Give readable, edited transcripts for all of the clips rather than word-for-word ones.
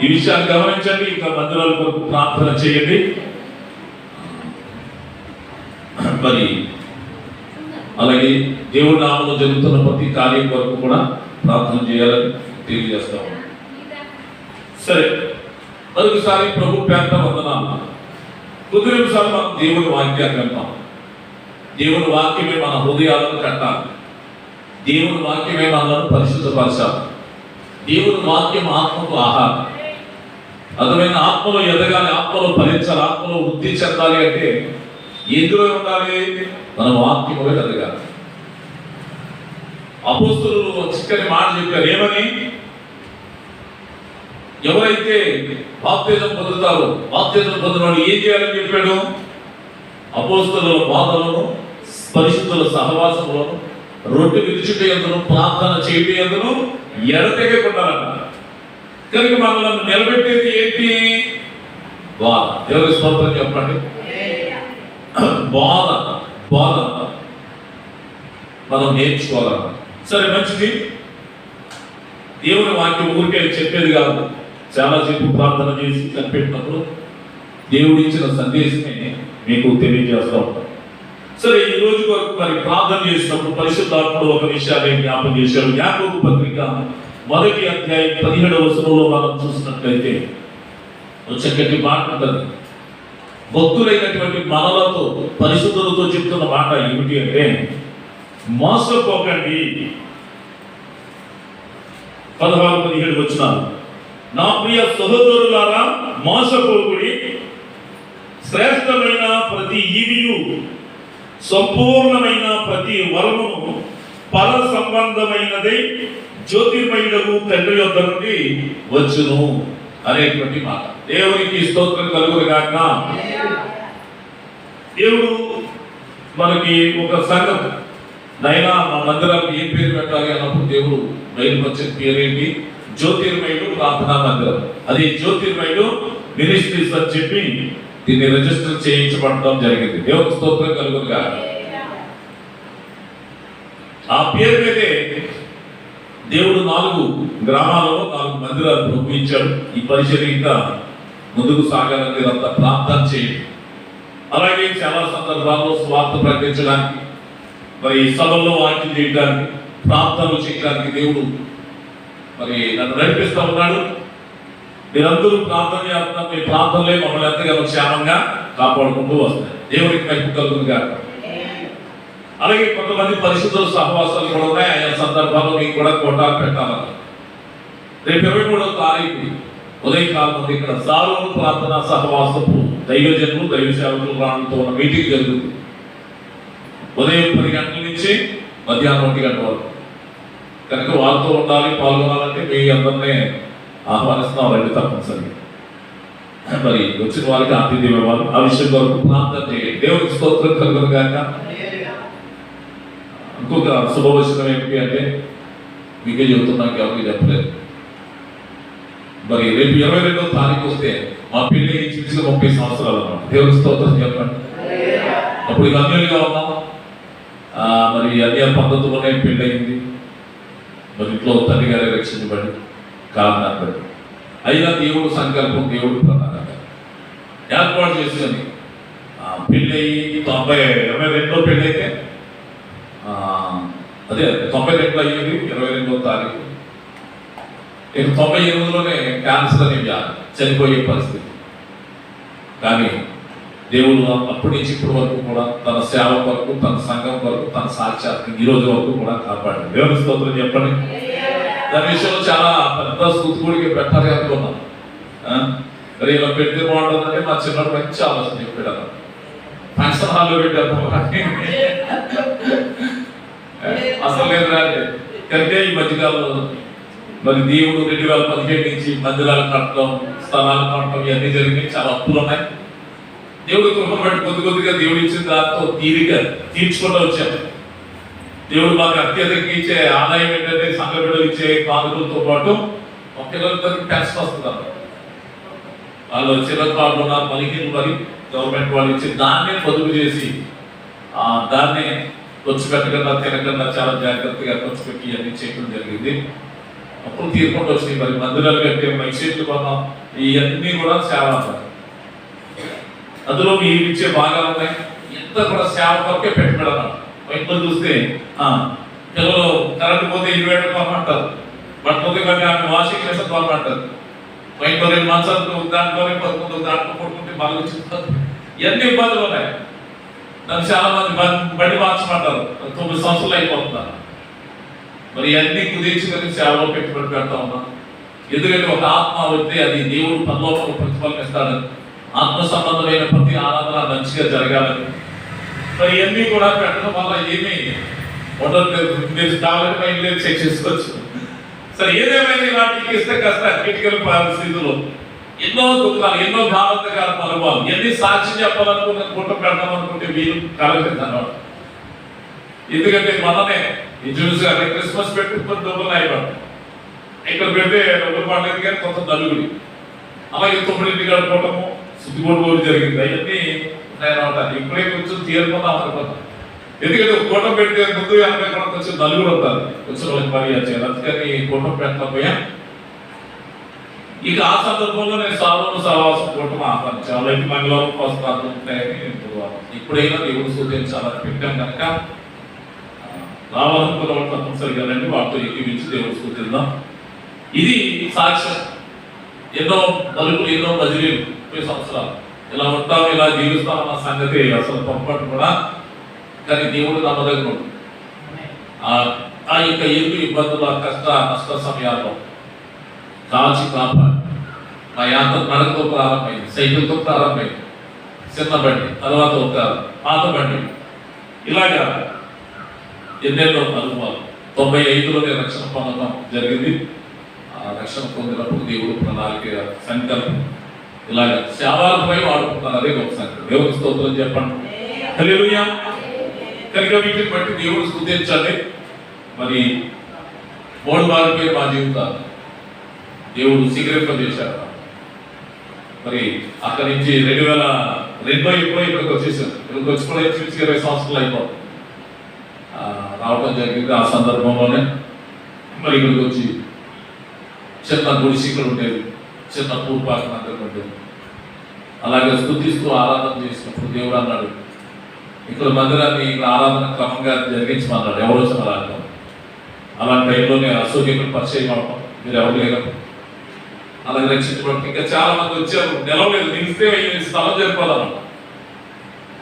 ఈ విషయాన్ని గమనించండి. ఇంకా మందిరాల కొరకు ప్రార్థన చేయండి. మరి అలాగే దేవుడి నామములో జరుగుతున్న ప్రతి కార్యం కొరకు కూడా ప్రార్థన చేయాలని తెలియజేస్తాము. సరే, మరొకసారి ప్రభు పేద వందనాలు. కొద్ది నిమిషాలు మనం దేవుని వాక్యాన్ని వింటాం. దేవుని వాక్యమే మన హృదయాలను కట్టాలి. దేవుని వాక్యమే మనల్ని పరిశుద్ధపరచాలి. దేవుని వాక్యం ఆత్మకు ఆహారం. అదమైన ఆత్మలో ఎదగాలి, ఆత్మలో ఫలించాలి, ఆత్మలో వృద్ధి చెందాలి అంటే ఎందులో ఉండాలి? మన వాక్యములో ఎదగాలి. అపోస్తలులు చిక్కని మాట చెప్పారు. ఏమని? ఎవరైతే బాప్తిజం పొందుతారో, బాప్తిజం పొందిన వాళ్ళు ఏం చేయాలని చెప్పాడు? అపోస్తలుల బాధలను, పరిశుద్ధుల సహవాసములను, రొట్టె విరుచుట యందును, ప్రార్థన చేయుట యందును ఎడతెగకుండాలట. కనుక మనల్ని నిలబెట్టేది ఏంటి? బాధ. దేవుని స్తోత్రం చెప్పండి. బాధ బాధ మనం నేర్చుకోవాలన్న. సరే, మంచిది. దేవుని వాక్యం ఊరికే చెప్పేది కాదు. చాలా సేపు ప్రార్థన చేసి కనిపెట్టినప్పుడు దేవుడు ఇచ్చిన సందేశమే మీకు తెలియజేస్తూ ఉంటాం. సరే, ఈ రోజు వరకు మరి ప్రార్థన చేసినప్పుడు పరిశుద్ధాత్ముడు ఒక విషయాన్ని జ్ఞాపకం చేశాడు. యాకోబు పత్రిక 1వ అధ్యాయం 17వ వచనంలో మనం చూసినట్లయితే చక్కటి మాట ఉంటుంది. భక్తులైనటువంటి మనలతో, పరిశుద్ధులతో చెప్తున్న మాట ఏమిటి అంటే, మోసపోకండి. 16-17 వచనాలు. నా ప్రియ సహోదరులారా, మోసపోకుడి. శ్రేష్టమైన ప్రతి ఈవియు, సంపూర్ణమైన ప్రతి వరమును పర సంబంధమైనదై జ్యోతిర్మయుడకు తండ్రి యొద్ద నుండి వచ్చును అనేటువంటి మాట. దేవునికి స్తోత్రం కలుగును గాక. దేవుడు మనకి ఒక సంఘం నైనా మా మందిరానికి ఏం పేరు పెట్టాలి అన్నప్పుడు దేవుడు బయలుపరిచిన పేరేంటి? జ్యోతిర్మయుడు ప్రార్థనా మందిరం. అది జ్యోతిర్మయుడు మినిస్ట్రీస్ అని చెప్పి దీన్ని రిజిస్టర్ చేయించబడటం జరిగింది. దేవునికి స్తోత్రం కలుగును గాక. ఆ పేరు మీదే దేవుడు 4 గ్రామాలలో 4 మందిరాలు పంపించాడు. ఈ పరిచర్య ఇంకా ముందుకు సాగాలని మీరంతా ప్రార్థన చేయండి. అలాగే చాలా సందర్భాల్లో స్వార్థ ప్రకటించడానికి, మరి సభల్లో వాక్యం చేయడానికి, ప్రార్థనలు చేయడానికి దేవుడు మరి నన్ను నడిపిస్తూ ఉన్నాడు. మీరందరూ ప్రార్థన చేస్తున్నారు. మీ ప్రార్థనలే మమ్మల్ని ఎంతగానో క్షేమంగా కాపాడుకుంటూ వస్తాయి. దేవునికి మహిమ కలుగును గాక. అలాగే కొంతమంది పరిశుద్ధుల సహవాసాలు కూడా ఉన్నాయి. ఆయా సందర్భాల్లో మీకు కూడా కోటాలు పెట్టాలని రేపు 23వ తారీఖు ఉదయకాలం ఇక్కడ సారోను ప్రార్థనా సహవాసపు దైవజనులు, దైవ సేవకులు రావడంతో ఉన్న మీటింగ్ జరుగుతుంది. ఉదయం 10 గంటల నుంచి మధ్యాహ్నం 1 గంట వరకు. కనుక వాళ్ళతో ఉండాలి, పాల్గొనాలంటే మీ అందరినీ ఆహ్వానిస్తున్నాం. రండి తప్పనిసరిగా. మరి వచ్చిన వారికి ఆతిథ్యం ఇవ్వాలి. ఆ విషయం వరకు ప్రార్థన చేయండి. దేవునికి స్తోత్రం కలుగును గాక. ఇంకొక శుభవచనం ఏంటి అంటే, మీకే చెబుతున్నాక ఎవరికి చెప్పలేదు. మరి రేపు 22వ తారీఖు వస్తే మా పెళ్లి ఇంచుమించుగా 30 సంవత్సరాలు అన్నమాట. దేవుని స్తోత్రం చెప్పండి. అప్పుడు ఇక అన్యులుగా ఉన్నాం. మరి అన్య పద్ధతుల్లోనే పెళ్లి అయింది. మరి ఇంట్లో తండ్రి గారే రక్షించబడి కారణాన్ని బట్టి అయినా దేవుడు సంకల్పం, దేవుడు ప్రధానంగా ఏర్పాటు చేసుకొని పెళ్ళి అయ్యి 22లో పెళ్ళి అయితే అదే 92లో అయ్యింది 22వ తారీఖు. ఇక 98లోనే క్యాన్సర్ అనే వ్యాధి, చనిపోయే పరిస్థితి. కానీ దేవుడు అప్పటి నుంచి ఇప్పటి వరకు కూడా తన సేవ వరకు, తన సంఘం వరకు, తన సాక్షాత్ ఈ రోజు వరకు కూడా కాపాడు. దేవుని స్తోత్రం చెప్పండి. దాని విషయంలో చాలా పెద్ద స్థుతికుడికి పెట్టాలి అనుకున్నాం. మరి ఇలా పెడితే బాగుంటుందంటే మా చిన్నప్పుడు మంచి ఆలోచన చెప్పాడు. ఫంక్షన్ హాల్లో పెట్టారు అసలు లేదు రాదు. కనుక ఈ మధ్యకాలంలో మరి దేవుడు 2017 నుంచి మందిరాలు కట్టడం, స్థలాలు కట్టడం ఇవన్నీ జరిగినాయి. చాలా అప్పులు ఉన్నాయి. దేవుడు కృప బట్టి కొద్దిగా దేవుడు ఇచ్చిన దాంతో తీరిగా తీర్చుకుంటూ వచ్చాము. దేవుడు మాకు అత్యధిక ఇచ్చే ఆదాయం ఏంటంటే సంఘ బిడ్డలు ఇచ్చే కానుకలతో పాటు ఒక పిల్లలందరికీ పెన్షన్ వస్తున్నారు. వాళ్ళు చిన్న కార్డు ఉన్నారు, పలికిలు మరి గవర్నమెంట్ వాళ్ళు ఇచ్చి దాన్నే పొదుపు చేసి దాన్నే ఖర్చు పెట్టకుండా తినకుండా చాలా జాగ్రత్తగా ఖర్చు పెట్టి అన్ని చేయడం జరిగింది. అప్పుడు తీరుకుంటూ వచ్చినాయి. మరి మందిరాలు కట్టే మైసీట్లు కొన్నాం, ఇవన్నీ కూడా సేవ అంటారు. అందులో మీరు ఇచ్చే భాగాలు ఉన్నాయి, ఎంత కూడా సేవ కొరకే పెట్టుబడతాం. బయటలో చూస్తే పిల్లలు కరెంట్ పోతే ఇన్వర్టర్ కొనమంటారు, బట్టపోతే కానీ ఆమె వాషింగ్ మెషిన్ కొనమంటారు, బయటలో 2 మంచాలు దాంట్లోనే పడుకుంటారు, దాంట్లో పడుకుంటే బాగా చెప్తారు. ఎన్ని ఇబ్బందులు ఉన్నాయి. నన్ను చాలా మంది బడి మార్చమంటారు, 9 సంవత్సరాలు అయిపోతున్నారు. మరి అన్ని కుదిర్చుకొని సేవలో పెట్టుబడి పెడతా ఉన్నాం. ఎందుకంటే ఒక ఆత్మ వస్తే అది దేవుడు పరలోకంలో ప్రతిఫలం ఇస్తాడని, ఆత్మ సంబంధమైన ప్రతి ఆరాధన మంచిగా జరగాలని. మరి ఇవన్నీ కూడా పెట్టడం వల్ల ఏమీ ఉండట్లేదు. మీరు కావాలంటే ఇంట్లో చెక్ చేసుకోవచ్చు. సరే, ఏదేమైనా ఇలాంటి ఇస్తే కాస్త క్రిటికల్ పరిస్థితుల్లో ఎన్నో దుఃఖాలు, ఎన్నో భారతకాల అనుభవాలు, ఎన్ని సాక్షి చెప్పాలనుకున్న గుట్ట పెడతాం అనుకుంటే వీలు కలగలేదు అన్నమాట. ఎందుకంటే మననే చూసి క్రిస్మస్ పెట్టుకుని డబ్బులు అయిపోతాయి. ఇక్కడ పెడితే డబ్బులు పడలేదు కానీ కొంత నలుగురి, అలాగే 9 గడపడము సుద్దిగోడు జరిగింది. అవన్నీ ఉన్నాయన్నమాట. ఇప్పుడే కొంచెం తీరుకుందాం అనుకుంటాం. ఎందుకంటే కూటం పెడితే ముందు వెనక కూడా కొంచెం నలుగురు ఉంటారు, కొంచెం వాళ్ళకి మర్యాద చేయాలి. అందుకని కూటం పెట్టకపోయా. ఇక ఆ సందర్భంలో నేను సహవాసం కూటం ఆహ్వానించాను. అలాంటి మంగళవారం వస్త్రాలు ఉంటాయని ఇప్పుడైనా దేవుడు సూచించాలని పెట్టాం కనుక రావాలనుకున్న వాళ్ళు తప్పనిసరిగా రండి, వాటితో ఎక్కించి దేవుడు సూచిద్దాం. ఇది సాక్ష్యం. ఎన్నో నలుగురు, ఎన్నో బదిలీలు, 30 సంవత్సరాలు ఇలా ఉంటాం, ఇలా జీవిస్తాం అన్న సంగతి అసలు పొరపాటు కూడా. కానీ దేవుడు నమ్మదగిన ఆ యొక్క ఎరుగు ఇబ్బందులు, కష్ట నష్ట సమయాల్లో కాల్చి కాపాడు. మా యాత్ర నడకతో ప్రారంభమైంది, సైకిల్తో ప్రారంభమైంది, చిన్న బండి, తర్వాత ఒక పాత బండి, ఇలాగా ఎన్నెన్నో అనుభవాలు. 95లోనే రక్షణ పొందడం జరిగింది. ఆ రక్షణ పొందినప్పుడు దేవుడు ప్రణాళిక సంకల్పం ఇలాగ సేవలపై వాడుకుంటున్నారు. అదే గొప్ప సంకల్పం. దేవుని స్తోత్రం చెప్పండి. హల్లెలూయా. కనుక వీటిని బట్టి దేవుడు స్తుతించాలి. మరి 3 వారిపై మా జీవితాలు దేవుడు శీఘ్రింపజేశారు. మరి అక్కడి నుంచి 2002 ఇక్కడికి వచ్చేసారు. ఇక్కడికి వచ్చి కూడా 20 సంవత్సరాలు అయిపోతుంది రావడం జరిగింది. ఆ సందర్భంలోనే మరి ఇక్కడికి వచ్చి చిన్న గుడిసి ఇక్కడ ఉండేది, చిన్న పూర్పాకం దగ్గర ఉండేది. అలాగే స్తుతిస్తూ ఆరాధన చేసినప్పుడు దేవుడు అన్నాడు, ఇక్కడ మందిరాన్ని ఇక్కడ ఆరాధన క్రమంగా జరిగించమన్నాడు. ఎవరు వచ్చిన రావడం. అలాంటి టైంలోనే అసోగ్యం పరిచయం అవడం, మీరు ఎవరు లేరు. అలాగే రక్షించబడి ఇంకా చాలా మంది వచ్చారు. నిలవలేదు, నిలిస్తే స్థలం జరిపోదామన్నా.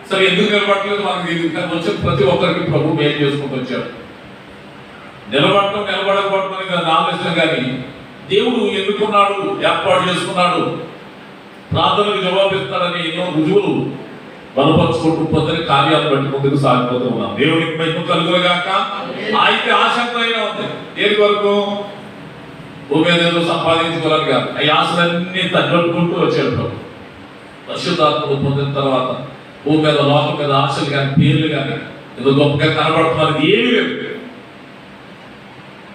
సరే, ఎందుకు నిలబడలేదు మనకు తెలియదు. వచ్చే ప్రతి ఒక్కరికి ప్రభు మేలు చేసుకుంటూ వచ్చాడు. నిలబడకపోవడం అనేది ఆలోచన. కానీ దేవుడు ఎందుకున్నాడు, ఏర్పాటు చేసుకున్నాడు, ప్రార్థనకు జవాబిస్తాడని ఎన్నో రుజువులు బలపరుచుకుంటూ పొద్దున కార్యాలు బట్టి ముందుకు సాగిపోతూ ఉన్నాం. దేవునికి మహిమ కలుగుగాక. అయితే ఆసక్తైనా ఉంది దేని వరకు, భూమి మీద ఏదో సంపాదించుకోవాలని కాదు. ఆ ఆశలన్నీ తగ్గట్టుకుంటూ వచ్చాడు ప్రభు. పరిశుద్ధాత్మను పొందిన తర్వాత భూమి మీద, లోకం మీద ఆశలు కానీ, పేర్లు కానీ ఏదో గొప్పగా కనబడుతున్నది ఏమీ లేదు.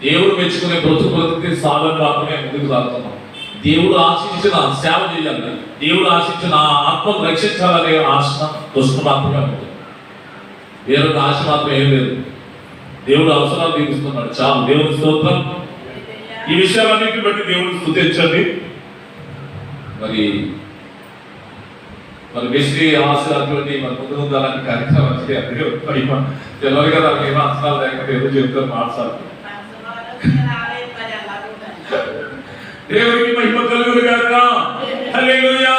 దేవుడు మెచ్చుకునే బ్రతుకు సాధన మాత్రమే ముందుకు సాగుతున్నాం. దేవుడు ఆశించిన సేవ చేయాలి, దేవుడు ఆశించిన ఆత్మను రక్షించాలనే ఆశ దృష్టి మాత్రమే ఉంటుంది. వేరొక ఆశ మాత్రం ఏం లేదు. దేవుడు అవసరాలు తీరుస్తున్నాడు, చాలు. దేవుని స్తోత్రం. ఈ విషయాలన్నింటిని బట్టి దేవుడు స్తుతించండి. మరి బెస్ట్రీ ఆశలటువంటి మరి ముందు అలాంటి కార్యక్రమాలు తెలియదు కదా. ఏమో అంచనాలు లేకపోతే ఏదో చెప్తారు మాట్లాడు. దేవుడికి మహిమ కలుగుగాక. హల్లెలూయా.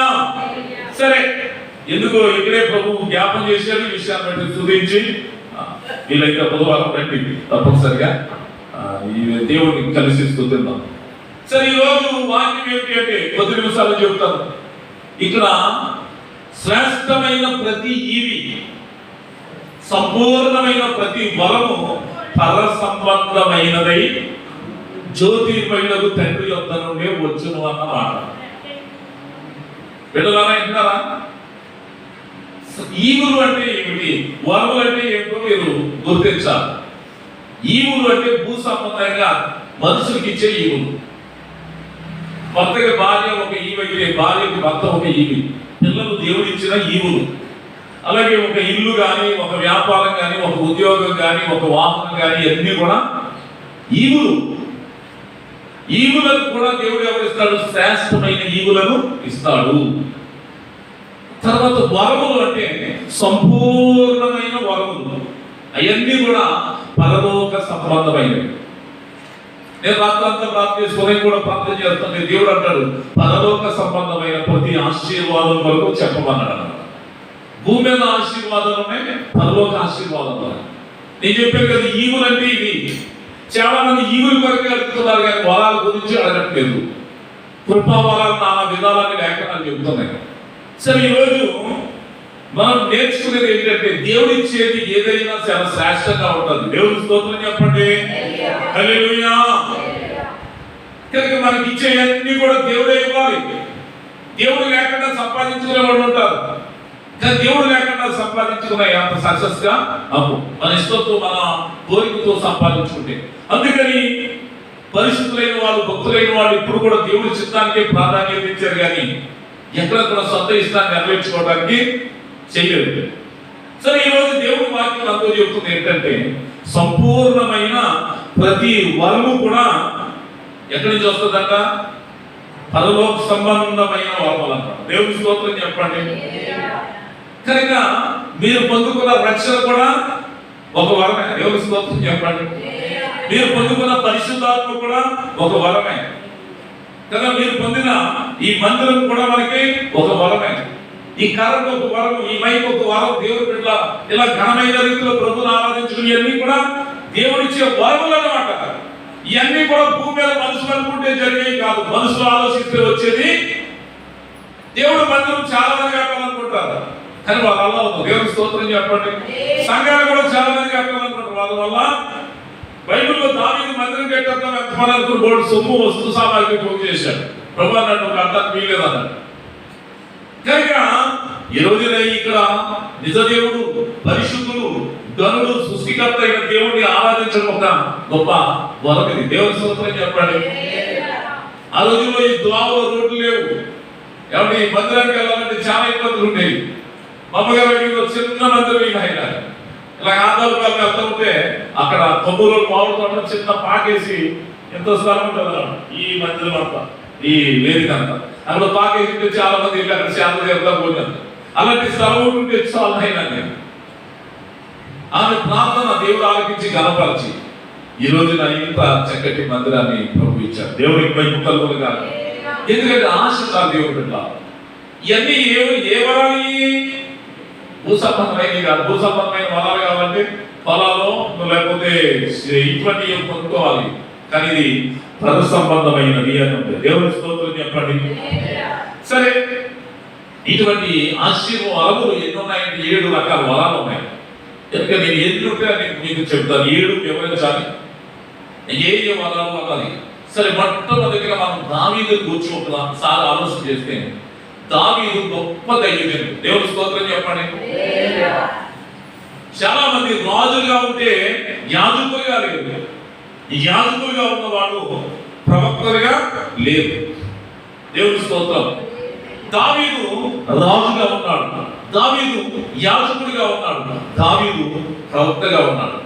సరే, ఎందుకు ఇక్కడే ప్రభు జ్ఞాపం చేశారు ఈ విషయాన్ని బట్టి స్తుతించి వీళ్ళైతే బుధవారం రండి తప్పనిసరిగా ఈ దేవుడిని కలిసి స్తుతిద్దాం. సరే, ఈరోజు వాక్యం ఏంటి అంటే 10 నిమిషాలు చెబుతాను. ఇక్కడ శ్రేష్టమైన ప్రతి ఈవి, సంపూర్ణమైన ప్రతి వరము పర సంబంధమైనదై జ్యోతిర్మయులకు తండ్రి యొద్ద నుండే వచ్చును అన్నమాట. బిడ్డలారా, విన్నారా? ఈవులు అంటే ఏమిటి, వరములు అంటే ఏమిటో మీరు గుర్తించాలి. ఈవులు అంటే భూ సంబంధంగా మనుషులకి ఇచ్చే ఈవులు. భర్తకి భార్య ఒక ఈవైతే భార్యకి భర్త ఒక ఈవి. పిల్లలు దేవుడు ఇచ్చిన ఈవులు. అలాగే ఒక ఇల్లు కానీ, ఒక వ్యాపారం కానీ, ఒక ఉద్యోగం కానీ, ఒక వాహనం కానీ అన్నీ కూడా ఈవులు. ఈవులను కూడా దేవుడు ఎవరు ఇస్తాడు? శ్రేష్టమైన ఈవులను ఇస్తాడు. తర్వాత వరములు అంటే సంపూర్ణమైన వరములు, అవన్నీ కూడా పరలోక సంబంధమైనవి. నేను రాత్రంతా ప్రార్థన చేసుకుని కూడా ప్రార్థన చేస్తాను. దేవుడు అంటాడు పరలోక సంబంధమైన ప్రతి ఆశీర్వాదం వరకు చెప్పమన్నాడు అన్నమాట. భూమి మీద ఆశీర్వాదాలు ఉన్నాయి, పరలోక ఆశీర్వాదాలు ఉన్నాయి. నేను చెప్పాను కదా, ఈవులు అంటే ఇవి. చాలా మంది ఈవుల వరకే అడుగుతున్నారు కానీ వరాల గురించి అడగట్లేదు. కృపా వరాలు నానా విధాలని లేఖనాలు చెబుతున్నాయి. సరే, ఈరోజు మనం నేర్చుకునేది ఏంటంటే దేవుడిచ్చేది ఏదైనా చాలా శ్రేష్టంగా ఉంటుంది. దేవుడి స్తోత్రం చెప్పండి. హల్లెలూయా. కనుక మనకి ఇచ్చేవన్నీ కూడా దేవుడే ఇవ్వాలి. దేవుడు లేకుండా సంపాదించుకునే వాళ్ళు ఉంటారు, కానీ దేవుడు లేకుండా సంపాదించుకునే అంత సక్సెస్ గా మన ఇష్టంతో మన కోరికతో సంపాదించుకుంటే. అందుకని పరిశుద్ధులైన వాళ్ళు, భక్తులైన వాళ్ళు ఇప్పుడు కూడా దేవుడి చిత్తానికి ప్రాధాన్యత ఇచ్చారు, కానీ ఎక్కడ కూడా సొంత ఇష్టాన్ని నెరవేర్చుకోవడానికి చేయలేదు. సరే, ఈరోజు దేవుడి వాక్యం అంతా చెప్తుంది ఏంటంటే సంపూర్ణమైన ప్రతి వరము కూడా ఎక్కడి నుంచి వస్తుందంట? పరలోక సంబంధమైన వరములు అంటారు. దేవుడి స్తోత్రం చెప్పండి. కనుక మీరు పొందుకున్న రక్షణ కూడా ఒక వరమే. దేవుడి స్తోత్రం చెప్పండి. మీరు పొందుకున్న పరిశుద్ధాత్మ కూడా ఒక వరమే కదా. మీరు పొందిన ఈ మందిరం కూడా మనకి ఒక వరమే. ఈ కరెంట్ ఒక వరం, ఈ మైక్ ఒక వరం. దేవుడి బిడ్డ ఇలా ఘనమైన రీతిలో ప్రభువుని ఆరాధించడం ఇవన్నీ కూడా దేవుడిచ్చే వరములు అన్నమాట. ఇవన్నీ కూడా భూమి మీద మనుషులు అనుకుంటే జరిగేవి కాదు, మనుషులు ఆలోచిస్తే వచ్చేది. దేవుడు మందిరం చాలా మంది కట్టాలనుకుంటారు, కానీ వాళ్ళ వల్ల అవుతుంది. దేవుడి స్తోత్రం చెప్పండి. సంఘాలు కూడా చాలా మంది కట్టాలనుకుంటారు, వాళ్ళ వల్ల. బైబిల్లో దావీదు మందిరం కట్టడం ఎంతమంది అనుకుని బోర్డు సొమ్ము వస్తు సామాగ్రి పోగు చేశాడు. ప్రభు అన్నట్టు కట్టడానికి వీలేదన్నాడు. కనుక ఈ రోజున ఇక్కడ నిజ దేవుడు, పరిశుద్ధుడు, ధనుడు, సృష్టికర్త అయిన దేవుడిని ఆరాధించడం ఒక గొప్ప వరం. ఇది దేవుడి స్తోత్రం చెప్పండి. ఆ రోజుల్లో ఈ ద్వారలో రోడ్లు లేవు. ఎవరి మందిరానికి వెళ్ళాలంటే చాలా ఇబ్బందులు ఉండేవి. మా అమ్మగారు చిన్న మందిరం ఆయన ఇలా ఆదాలు వెళ్తూ ఉంటే అక్కడ కొబ్బరి మామిడి తోట చిన్న పాకేసి ఎంతో స్థలం ఉంటుంది ఈ మందిరం అంతా, ఈ వేదిక అంతా. అక్కడ పాకేసి చాలా మంది వెళ్ళి అక్కడ శాంత చేరుతా పోతారు. అలాంటి స్థలం ఉంటే చాలా అయినా ఆమె ప్రార్థన దేవుడు ఆలకించి గణపరిచి ఈ రోజున ఇంత చక్కటి మందిరాన్ని ప్రభు ఇచ్చారు. దేవుడికి వైపు కలుగులు కాదు, ఎందుకంటే ఆశ కాదు దేవుడు బిడ్డ. ఇవన్నీ ఏ వరాలి? భూసంబంధమైనవి కాదు. భూసంబంధమైన వరాలు కావాలంటే పొలాలు లేకపోతే ఇటువంటి పొందుకోవాలి, కానీ ఇది పర సంబంధమైనది అని ఉంటుంది. దేవుడి స్తోత్రం చెప్పండి. సరే, ఇటువంటి వరములు ఎన్ని ఉన్నాయంటే 7 రకాల వరాలు ఉన్నాయి. కనుక నేను ఎన్ని ఉంటే మీకు చెప్తాను. 7 వివరించాలి. ఏ వరాలు అన్నది. సరే, మొట్టమొదటిగా మనం దావీదు గురించి ఒకసారి ఆలోచన చేస్తే దావీదు గొప్ప దైవజనుడు. దేవుడి స్తోత్రం చెప్పండి. చాలా మంది రాజులుగా ఉంటే యాజకులుగా లేదు. ఈ యాజకులుగా ఉన్నవాడు ప్రవక్తలుగా లేదు. దేవుడి స్తోత్రం. దావీదు రాజుగా ఉన్నాడు, దావీదు యాజకుడిగా ఉన్నాడు, దావీదు ప్రవక్తగా ఉన్నాడు.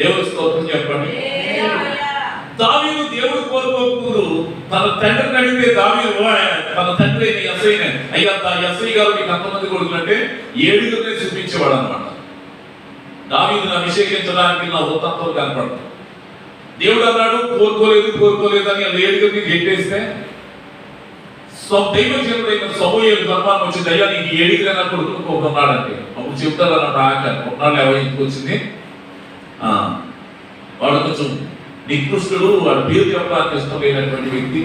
దేవుడి స్తోత్రం చెప్పండి. దావీదు దేవుడు కోరుకోకూడదు. తన తండ్రిని అడిగితే దావీదు తన తండ్రి ఎస్ఐ అయ్యా ఎస్ఐ గారు మీకు అంతమంది కొడుకులు అంటే 7 చూపించేవాడు అనమాట. దావీదుని అభిషేకించడానికి నా ఉత్తత్వం కనపడదు. దేవుడు అన్నాడు కోరుకోలేదు అని 7 గెట్టేస్తే దైవజనుడైన సమూయేలు గర్భాన్ని వచ్చింది. అయ్యా నీకు 7 నా కొడుకు ఉన్నాడంటే అప్పుడు చెప్తారు అన్నట్టు ఆకారు కొన్నాళ్ళు ఎవరి ఇంటికి వచ్చింది. వాడు కొంచెం నికృష్టుడు, వాడు పేరు చెప్పడానికి ఇష్టం లేనటువంటి వ్యక్తి.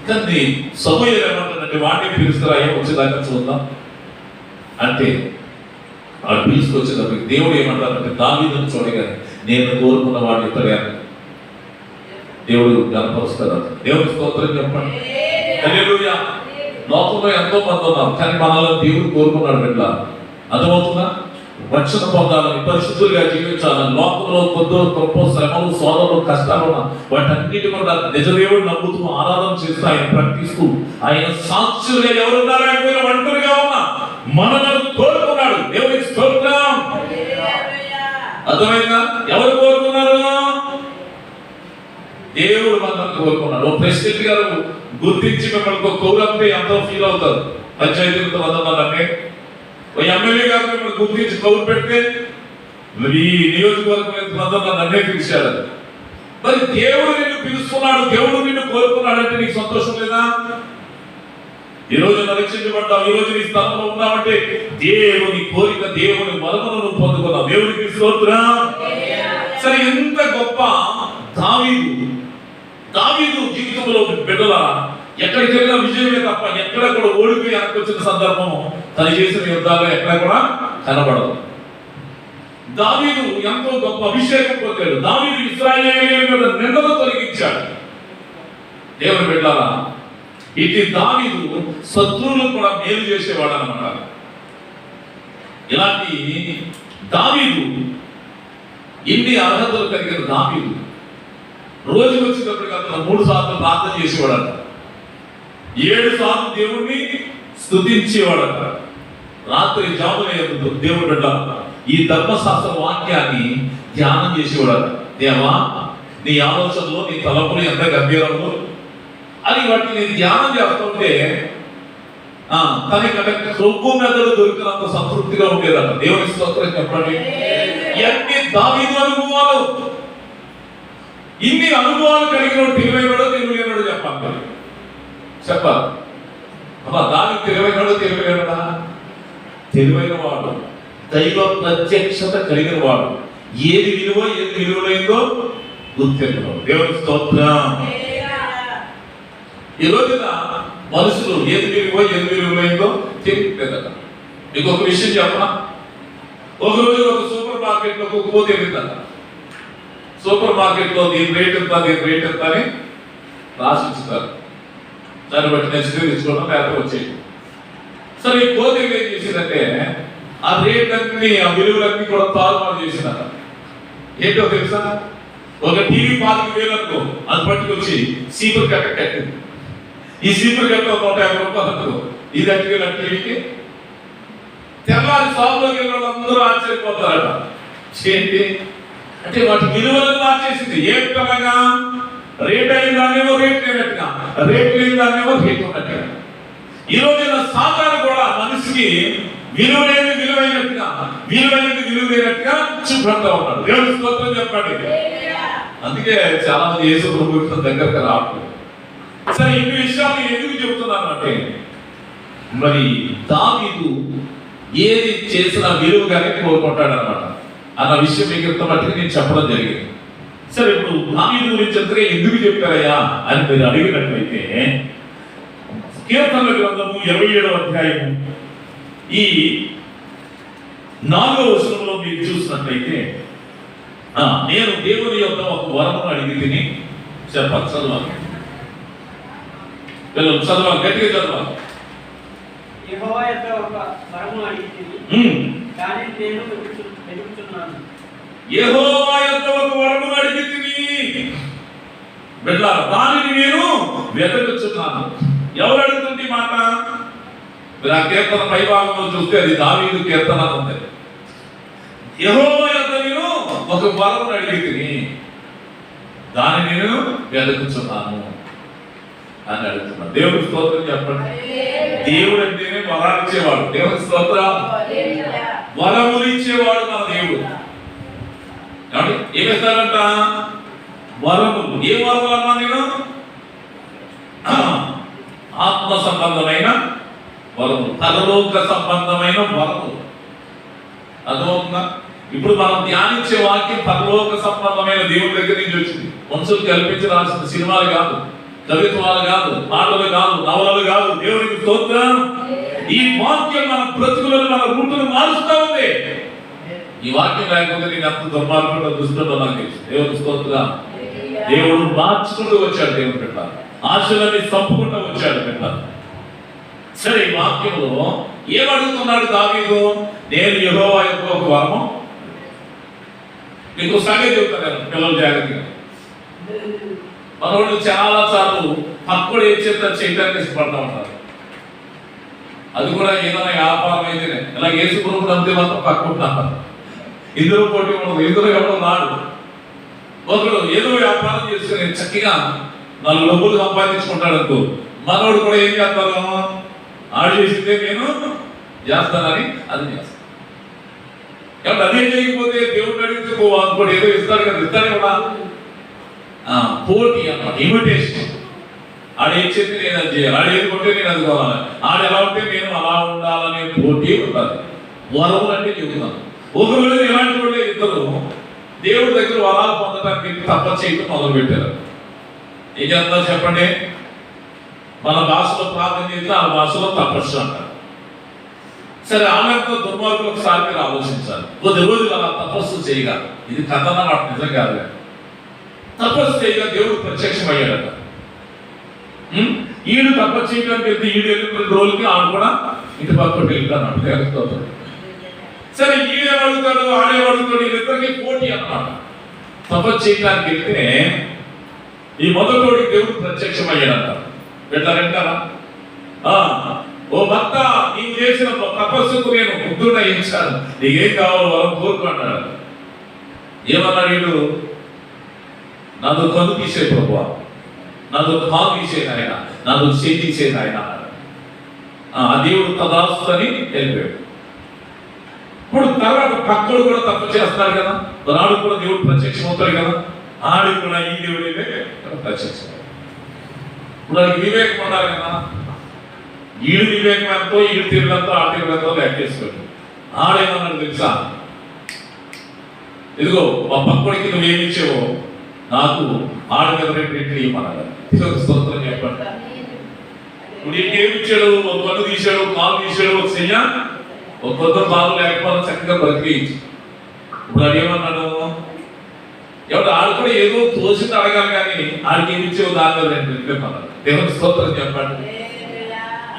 కానీ సమూయేలు ఏమంటాడంటే వాడిని పిలుస్తారా, అయ్యా వచ్చేదాకా చూద్దాం అంటే వాడు పిలుచుకొచ్చేటప్పటికి దేవుడు ఏమంటారంటే దావీదును చూడగానే నేను కోరుకున్న వాడిని ఇతడాను. దేవుడు గణపరుస్తాడు. దేవుడి స్తోత్రం చెప్పండి. హల్లెలూయా. లోకంలో ఎంతో మంది ఉన్నారు, కానీ మనలో దేవుడు కోరుకున్నాడు బిడ్డ. అర్థమవుతుందా? రక్షణ పొందాలని, పరిశుద్ధులుగా జీవించాలని. లోకంలో కొద్దో గొప్ప శ్రమలు, సోదరులు, కష్టాలు వాటన్నిటి కూడా నిజ దేవుడు నమ్ముతూ ఆరాధన చేస్తూ ఆయన ప్రకటిస్తూ ఆయన సాక్షులుగా ఎవరున్నారో ఆయన ఒంటరిగా ఉన్నా మనలను కోరుకున్నాడు. దేవుడికి స్తోత్రం. అర్థమైందా? ఎవరు కోరుకున్నారు? దేవుడు మనల్ని కోరుకున్నాడు. ఓ ప్రెసిడెంట్ గారు గుర్తించి మిమ్మల్ని కౌరప్పే ఎంతో ఫీల్ అవుతారు. పంచాయతీలతో వదలంటే ఓ ఎమ్మెల్యే గారు మిమ్మల్ని గుర్తించి కౌరు పెడితే ఈ నియోజకవర్గం నన్నే పిలిచాడు. మరి దేవుడు నిన్ను పిలుస్తున్నాడు, దేవుడు నిన్ను కోరుకున్నాడు అంటే నీకు సంతోషం లేదా? ఈ రోజు రక్షించబడ్డావు, ఈ రోజు నీ స్థలంలో ఉన్నావంటే దేవుని కోరిక, దేవుని వరమును నువ్వు పొందుకున్నావు. దేవునికి స్తోత్రం. సరే, ఎంత గొప్ప దావీదు జీవితంలో బిడ్డల ఎక్కడికి వెళ్ళినా విజయమే తప్ప ఎక్కడ కూడా ఓడిపోయి వెనకొచ్చిన సందర్భం తను చేసిన యుద్ధాలు ఎక్కడ కూడా కనబడదు. దావీదు ఎంతో గొప్ప అభిషేకం పొందాడు. దావీదు ఇశ్రాయేలీయుల మీద నిందలు తొలగించాడు. దేవుని బిడ్డలారా, ఇటు దావీదు శత్రువులను కూడా మేలు చేసేవాడు అన్నమాట. ఇలాంటి దావీదు, ఇన్ని అర్హతలు కలిగిన దావీదు రోజుకు వచ్చేటప్పటికి అతను 3 సార్లు ప్రార్థన చేసేవాడట. 7 సార్లు దేవుణ్ణి స్తుతించేవాడట. రాత్రి జామున దేవుడు బిడ్డ ఈ ధర్మశాస్త్ర వాక్యాన్ని ధ్యానం చేసేవాడట. దేవా, నీ ఆలోచనలో, నీ తలపులు ఎంత గంభీరంలో అని వాటిని నేను ధ్యానం చేస్తుంటే తనకంటే క్రొవ్వు మెదడు దొరికినంత సంతృప్తిగా ఉండేదట. దేవుని స్తోత్రం చెప్పండి. ఎన్ని దావీదు అనుభవాలు, ఇన్ని అనుభవాలు కలిగిన తెలివైనడో తెలియలేనడో చెప్పాలి. దావీదు తెలివైనడా? తెలివైన వాడు, దైవ ప్రత్యక్షత కలిగిన వాడు, ఏది విలువైందో గుర్తించడం. దేవుని స్తోత్రం. ఈ రోజున మనుషులు ఏది విలువైందో తెలియలేదట. మీకు ఒక విషయం చెప్పనా? ఒక రోజు ఒక సూపర్ మార్కెట్ లో పోతే వెళ్తాను. సూపర్ మార్కెట్ లో దీని రేట్ ఎంత అని రాసి ఉంచుతారు. దాన్ని బట్టి నేను తెచ్చుకోవడం లేకపోతే వచ్చేది. సరే, ఈ కోతి ఏం చేసిందంటే ఆ రేట్ అన్ని, ఆ విలువలన్నీ కూడా తారుమారు చేసినారు. ఏంటో తెలుసా? ఒక టీవీ 4,000 అనుకో, అది పట్టుకొచ్చి సీపర్ కట్ట కట్టింది. ఈ సీపర్ కట్ట 150 రూపాయలు అనుకో, ఇది అట్టుకెళ్ళి టీవీకి. తెల్లారి షాప్లోకి వెళ్ళిన వాళ్ళందరూ ఆశ్చర్యపోతారట. ఏంటి అంటే వాటి విలువలను మార్చేసింది. ఏమిటనగా రేట్ అయిన దాన్నేమో రేట్ లేనట్టుగా, రేట్ లేని దాన్నేమో రేట్ ఉన్నట్టుగా. ఈ రోజున సాతాను కూడా మనిషికి విలువైనది విలువైనట్టుగా, విలువైనది విలువైనట్టుగా చూపెడతా ఉన్నాడు. దేవుని స్తోత్రం చెప్పండి. అందుకే చాలా మంది యేసు ప్రభువు దగ్గరకు రావట్లేదు. సరే, ఇన్ని విషయాలు ఎందుకు చెప్తున్నాను అంటే, మరి దావీదు ఏది చేసినా విలువగానే కోరుకుంటాడు అన్నమాట. అన్న విషయం మీకు ఇంత మట్టుకు నేను చెప్పడం జరిగింది. సరే, ఇప్పుడు దావీదు గురించి అంతగా ఎందుకు చెప్పారయ్యా అని మీరు అడిగినట్లయితే, కీర్తనల గ్రంథము 27వ అధ్యాయము ఈ 4వ వచనంలో మీరు చూసినట్లయితే, నేను దేవుని యొక్క ఒక వరమును అడిగి తిని చెప్పాలి. చదవాలి పిల్లలు, చదవాలి, గట్టిగా చదవాలి. యెహోవా యొక్క ఒక వరమును అడిగి తిని దానిని నేను వెతుకుచున్నాను. యెహోవా యొక్క ఒక వరమును అడిగి తిని బిడ్డలారా, దానిని నేను వెతుకుచున్నాను. ఎవరు అడుగుతుంది మాట? మీరు ఆ కీర్తన పై భాగంలో చూస్తే అది దావీదు కీర్తన ఉంది. యెహోవా యొక్క నేను ఒక వరమును అడిగి తిని దానిని నేను వెతుకుచున్నాను అని అడుగుతున్నాను. దేవుడి స్తోత్రం చెప్పండి. దేవుడు అంటేనే వరాలు ఇచ్చేవాడు. దేవుడి స్తోత్రం. వరములు ఇచ్చేవాడు మన దేవుడు. ఏమిస్తాడంట? వరములు. ఏ వరములు అన్నా నేను? ఆత్మ సంబంధమైన వరములు, పరలోక సంబంధమైన వరములు. అర్థమవుతుందా? ఇప్పుడు మనం ధ్యానించే వాక్యం పరలోక సంబంధమైన దేవుడి దగ్గర నుంచి వచ్చింది. మనుషులు కల్పించి రాసిన సినిమాలు కాదు, కవిత్వాలు కాదు, పాటలు కాదు, నవలలు కాదు. దేవునికి స్తోత్రం. ఈ వాక్యం మన బ్రతుకులను, మన రూటును మారుస్తా ఉంది. ఈ వాక్యం లేకపోతే నేను అంత దుర్మార్గంలో దుష్టులో నాకు తెలుసు. దేవునికి స్తోత్రం. దేవుడు మార్చుకుంటూ వచ్చాడు. దేవుని బిడ్డ ఆశలన్నీ చంపుకుంటూ వచ్చాడు బిడ్డ. సరే, ఈ వాక్యంలో ఏమడుగుతున్నాడు దావీదు? నేను యెహోవా యొక్క ఒక వరము. మీకు సంగతి చెప్తాను పిల్లలు జాగ్రత్తగా. మనోళ్ళు చాలా సార్లు పక్కడు ఏం చేస్తారు చేయడానికి ఇష్టపడతా ఉంటారు. అది కూడా ఏదైనా వ్యాపారం అయితేనే ఇలా వేసుకున్నప్పుడు అంతే మాత్రం పక్కుంటున్నారు. ఇందులో పోటీ ఉండదు, ఇందులో ఎవడో రాడు. ఒకడు ఏదో వ్యాపారం చేసుకుని చక్కగా 4 డబ్బులు సంపాదించుకుంటాడు అనుకో, మనోడు కూడా ఏం చేస్తాను, ఆడు చేసిందే నేను చేస్తానని అది చేస్తాను. కాబట్టి అదే చేయకపోతే దేవుడిని అడిగితే అనుకోడు ఏదో ఇస్తాడు కదా, ఇస్తాడే కూడా పోటీ అన్నమాట, ఇమిటేషన్. ఆడేం చేస్తే నేను అది చేయాలి, ఆడేది కొంటే నేను అది కావాలి, ఆడు ఎలా ఉంటే నేను అలా ఉండాలనే పోటీ ఉంటుంది. వరములు అంటే చెబుతున్నాను. ఒకవేళ ఎలాంటి వాళ్ళు ఇద్దరు దేవుడి దగ్గర వరాలు పొందడానికి తపస్సు చేయడం మొదలు పెట్టారు. ఏం చేస్తున్నారు చెప్పండి? మన భాషలో ప్రార్థన చేస్తే ఆ భాషలో తపస్సు అంటారు. సరే, ఆమెతో దుర్మార్గులు ఒకసారి మీరు ఆలోచించాలి. కొద్ది రోజులు అలా తపస్సు చేయగా, ఇది కథ మాట నిజం కాదు, తపస్సు చేయగా దేవుడు ప్రత్యక్షం అయ్యాడట. ఈడు తపస్సు చేయడానికి వెళ్తే ఈడు వెళ్ళిన రోజులకి ఆడు కూడా ఇంటి పక్కకు వెళ్తాను. సరే, ఈడేమడుగుతాడు ఆడేమడుగుతాడు, వీళ్ళిద్దరికి పోటీ అన్నమాట. తపస్సు చేయడానికి వెళ్తే ఈ మొదటోడికి దేవుడు ప్రత్యక్షం అయ్యాడంట. వెళ్ళారంటారా? ఓ భర్త, నీవు చేసిన తపస్సుకు నేను ముగ్గురున ఇచ్చాను, నీకేం కావాలో వరం కోరుకున్నాడు. ఏమన్నాడు వీడు? నాదో కన్ను తీసే ప్రభువా, నాదో కాలు తీసేది ఆయన, నాదో చేతి తీసేది ఆయన అన్నాడు. ఆ దేవుడు తదాస్తు అని వెళ్ళిపోయాడు. ఇప్పుడు తర్వాత పక్కడు కూడా తప్పు చేస్తాడు కదా, నాడు కూడా దేవుడు ప్రత్యక్షం అవుతాడు కదా, ఆడి కూడా ఈ దేవుడే ప్రత్యక్షం. ఇప్పుడు వాడికి వివేకం ఉండాలి కదా, ఈడు వివేకం ఎంతో, ఈడు తీరులతో ఆ తీరులతో లెక్కేసుకోండి. ఆడేమన్నాడు తెలుసా? ఇదిగో మా పక్కడికి నువ్వేమిచ్చావో నాకు ఆడ మీద రెండు ఇవ్వమన్నాడు. ఇదొక స్తోత్రం చెప్పండి. ఇప్పుడు ఇంకేమిచ్చాడు? ఒక కన్ను తీశాడు, కాలు తీశాడు, ఒక చెయ్య, ఒక కొత్త కాలు లేకపోతే చక్కగా బ్రతికించు. ఇప్పుడు అదేమన్నాడు? ఎవరు ఆడు కూడా ఏదో తోసింది అడగాలి, కానీ ఆడికి ఏమి ఇచ్చేవు దాని మీద రెండు అన్నాడు. దేవుని స్తోత్రం చెప్పండి.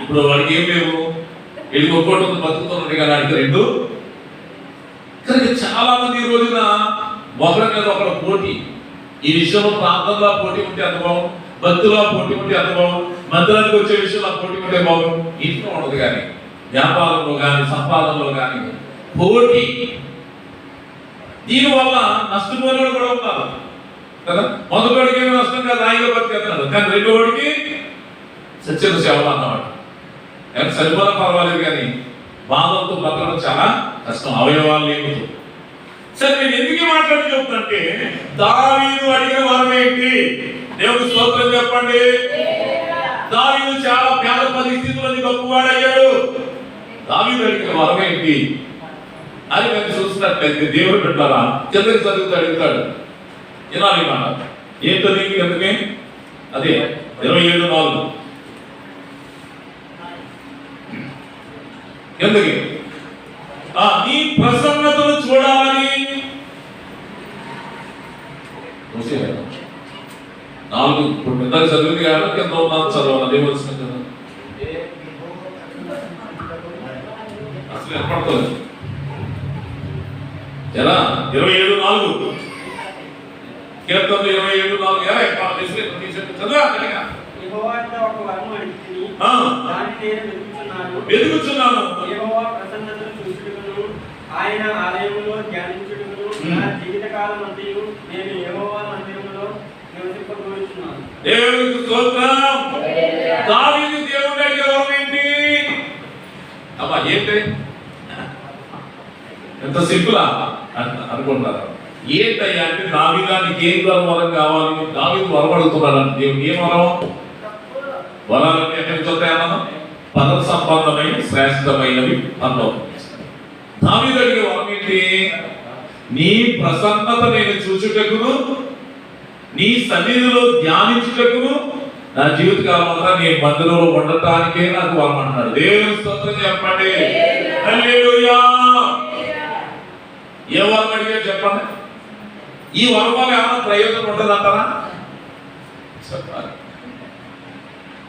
ఇప్పుడు వాడికి ఏం లేవు, వీడికి ఒక్కోటి బతుకుతున్నాడు కానీ ఆడికి రెండు. కానీ చాలా మంది ఈ రోజున ఒకరి మీద ఒకరు పోటీ. ఈ విషయంలో ప్రాంతంలో పోటీ ఉంటే ఎంత బాగుంది, భక్తులో పోటీ ఉంటే ఎంత బాగుంది, మందిరానికి వచ్చే విషయంలో పోటీ ఉంటే బాగుంది. ఇంట్లో ఉండదు, కానీ వ్యాపారంలో కానీ సంపాదనలో కానీ పోటీ. దీనివల్ల నష్టపోయిన కూడా ఉన్నారు కదా. మొదటివాడికి ఏమి నష్టం కాదు, రాయిగా బతికేస్తున్నాడు, కానీ రెండో వాడికి సత్యన సేవలు అన్నమాట. కానీ సరిపోదా పర్వాలేదు, కానీ బాధలతో బతకడం చాలా కష్టం, అవయవాలు లేవుతో. సరే, నేను ఎందుకు మాట్లాడి చెప్తుంటే, దావీదు అడిగిన వరం ఏంటి? దేవుని స్తోత్రం చెప్పండి. దావీదు చాలా పేద పరిస్థితుల్లో గొప్పవాడయ్యాడు. దావీదు అడిగిన వరం ఏంటి అని మేము చూసినట్లయితే, దేవుడు పెట్టారా కిందకి అడుగుతాడు. వినాలి మాట ఏంటది? ఎందుకే అదే 27:4 ఎందుకు? నీ ప్రసన్నతను చూడాలని 4 ఇప్పుడు ఇందాక చదివింది కాబట్టి కింద ఉన్నాను చదవాలి. అదే వచ్చిన కదా, అసలు ఏర్పడతలేదు. ఎలా 27:4 కీర్తనలు 27:4 వెతుకుచున్నాను. యెహోవా ప్రసన్నతను చూచుటకును ఆయన ఆలయములో ధ్యానించుటకును నా జీవితకాలం అంతయు నేను యెహోవా మందిరములో నివసింపగోరుచున్నాను. దేవునికి స్తోత్రం. దావీదు దేవుని అడిగే వరం ఏంటి? అమ్మా ఏంటి? ఎంత సింపుల్ అనుకుంటారు. ఏంటయ్యా అంటే, దావీదానికి ఏం వరం కావాలి? దావీదు వరం అడుగుతున్నాడు అంటే, దేవుడు ఏం వరం? వరాలన్నీ ఎక్కడి నుంచి వస్తాయన్నా? పద సంబంధమైన శ్రేష్టమైనవి అన్నావు. దావీదు అడిగే వరం ఏంటి? నీ ప్రసన్నత నేను చూచుటకును, నీ సన్నిధిలో ధ్యానించుటకును, నా జీవితకాలం అంతా నీ మందిరంలో ఉండటానికే నాకు వరం అంటున్నాడు. దేవుని స్తోత్రం చెప్పండి. హల్లెలూయా. ఏ వరం అడిగారు చెప్పండి? ఈ వరం వల్ల ఏమైనా ప్రయోజనం ఉంటుందంటారా? చెప్పాలి.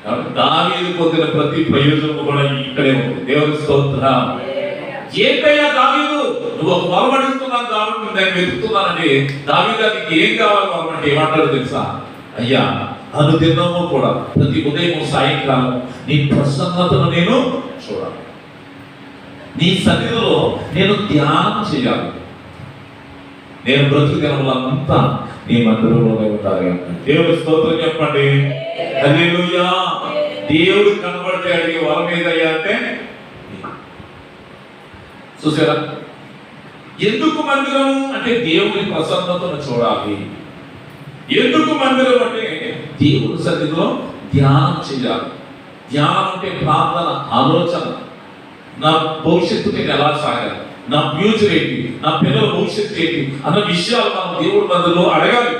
కాబట్టి దావీదు పొందిన ప్రతి ప్రయోజనం కూడా ఇక్కడే ఉంది. దేవుని స్తోత్రం. ఏంటయ్యా దావీదు, నువ్వు ఒక వరం అడుగుతున్నాను, దావీదు నేను వెతుకుతున్నానండి. దావీదు నీకు ఏం కావాలి వరం అంటే ఏమంటాడు తెలుసా? అయ్యా, అనుదినము కూడా ప్రతి ఉదయం సాయంకాలం నీ ప్రసన్నతను నేను చూడాలి, నీ సన్నిధిలో నేను ధ్యానం చేయాలి. నేను బ్రతుకు దినములంతా నీ మందిరంలోనే ఉండాలి అంట. దేవుడి స్తోత్రం చెప్పండి. హల్లెలూయా. దేవుడు కనబడితే అడిగే వరం ఏదయ్యా అంటే, చూసారా, ఎందుకు మందిరం అంటే దేవుని ప్రసన్నతను చూడాలి. ఎందుకు మందిరం అంటే దేవుడి సన్నిధిలో ధ్యానం చేయాలి. ధ్యానం అంటే ప్రార్థన, ఆలోచన. నా భవిష్యత్తు నేను ఎలా సాగాలి, నా ఫ్యూచర్ ఏంటి, నా పిల్లల భవిష్యత్తు ఏంటి అన్న విషయాలు మనం దేవుడి మందిరంలో అడగాలి.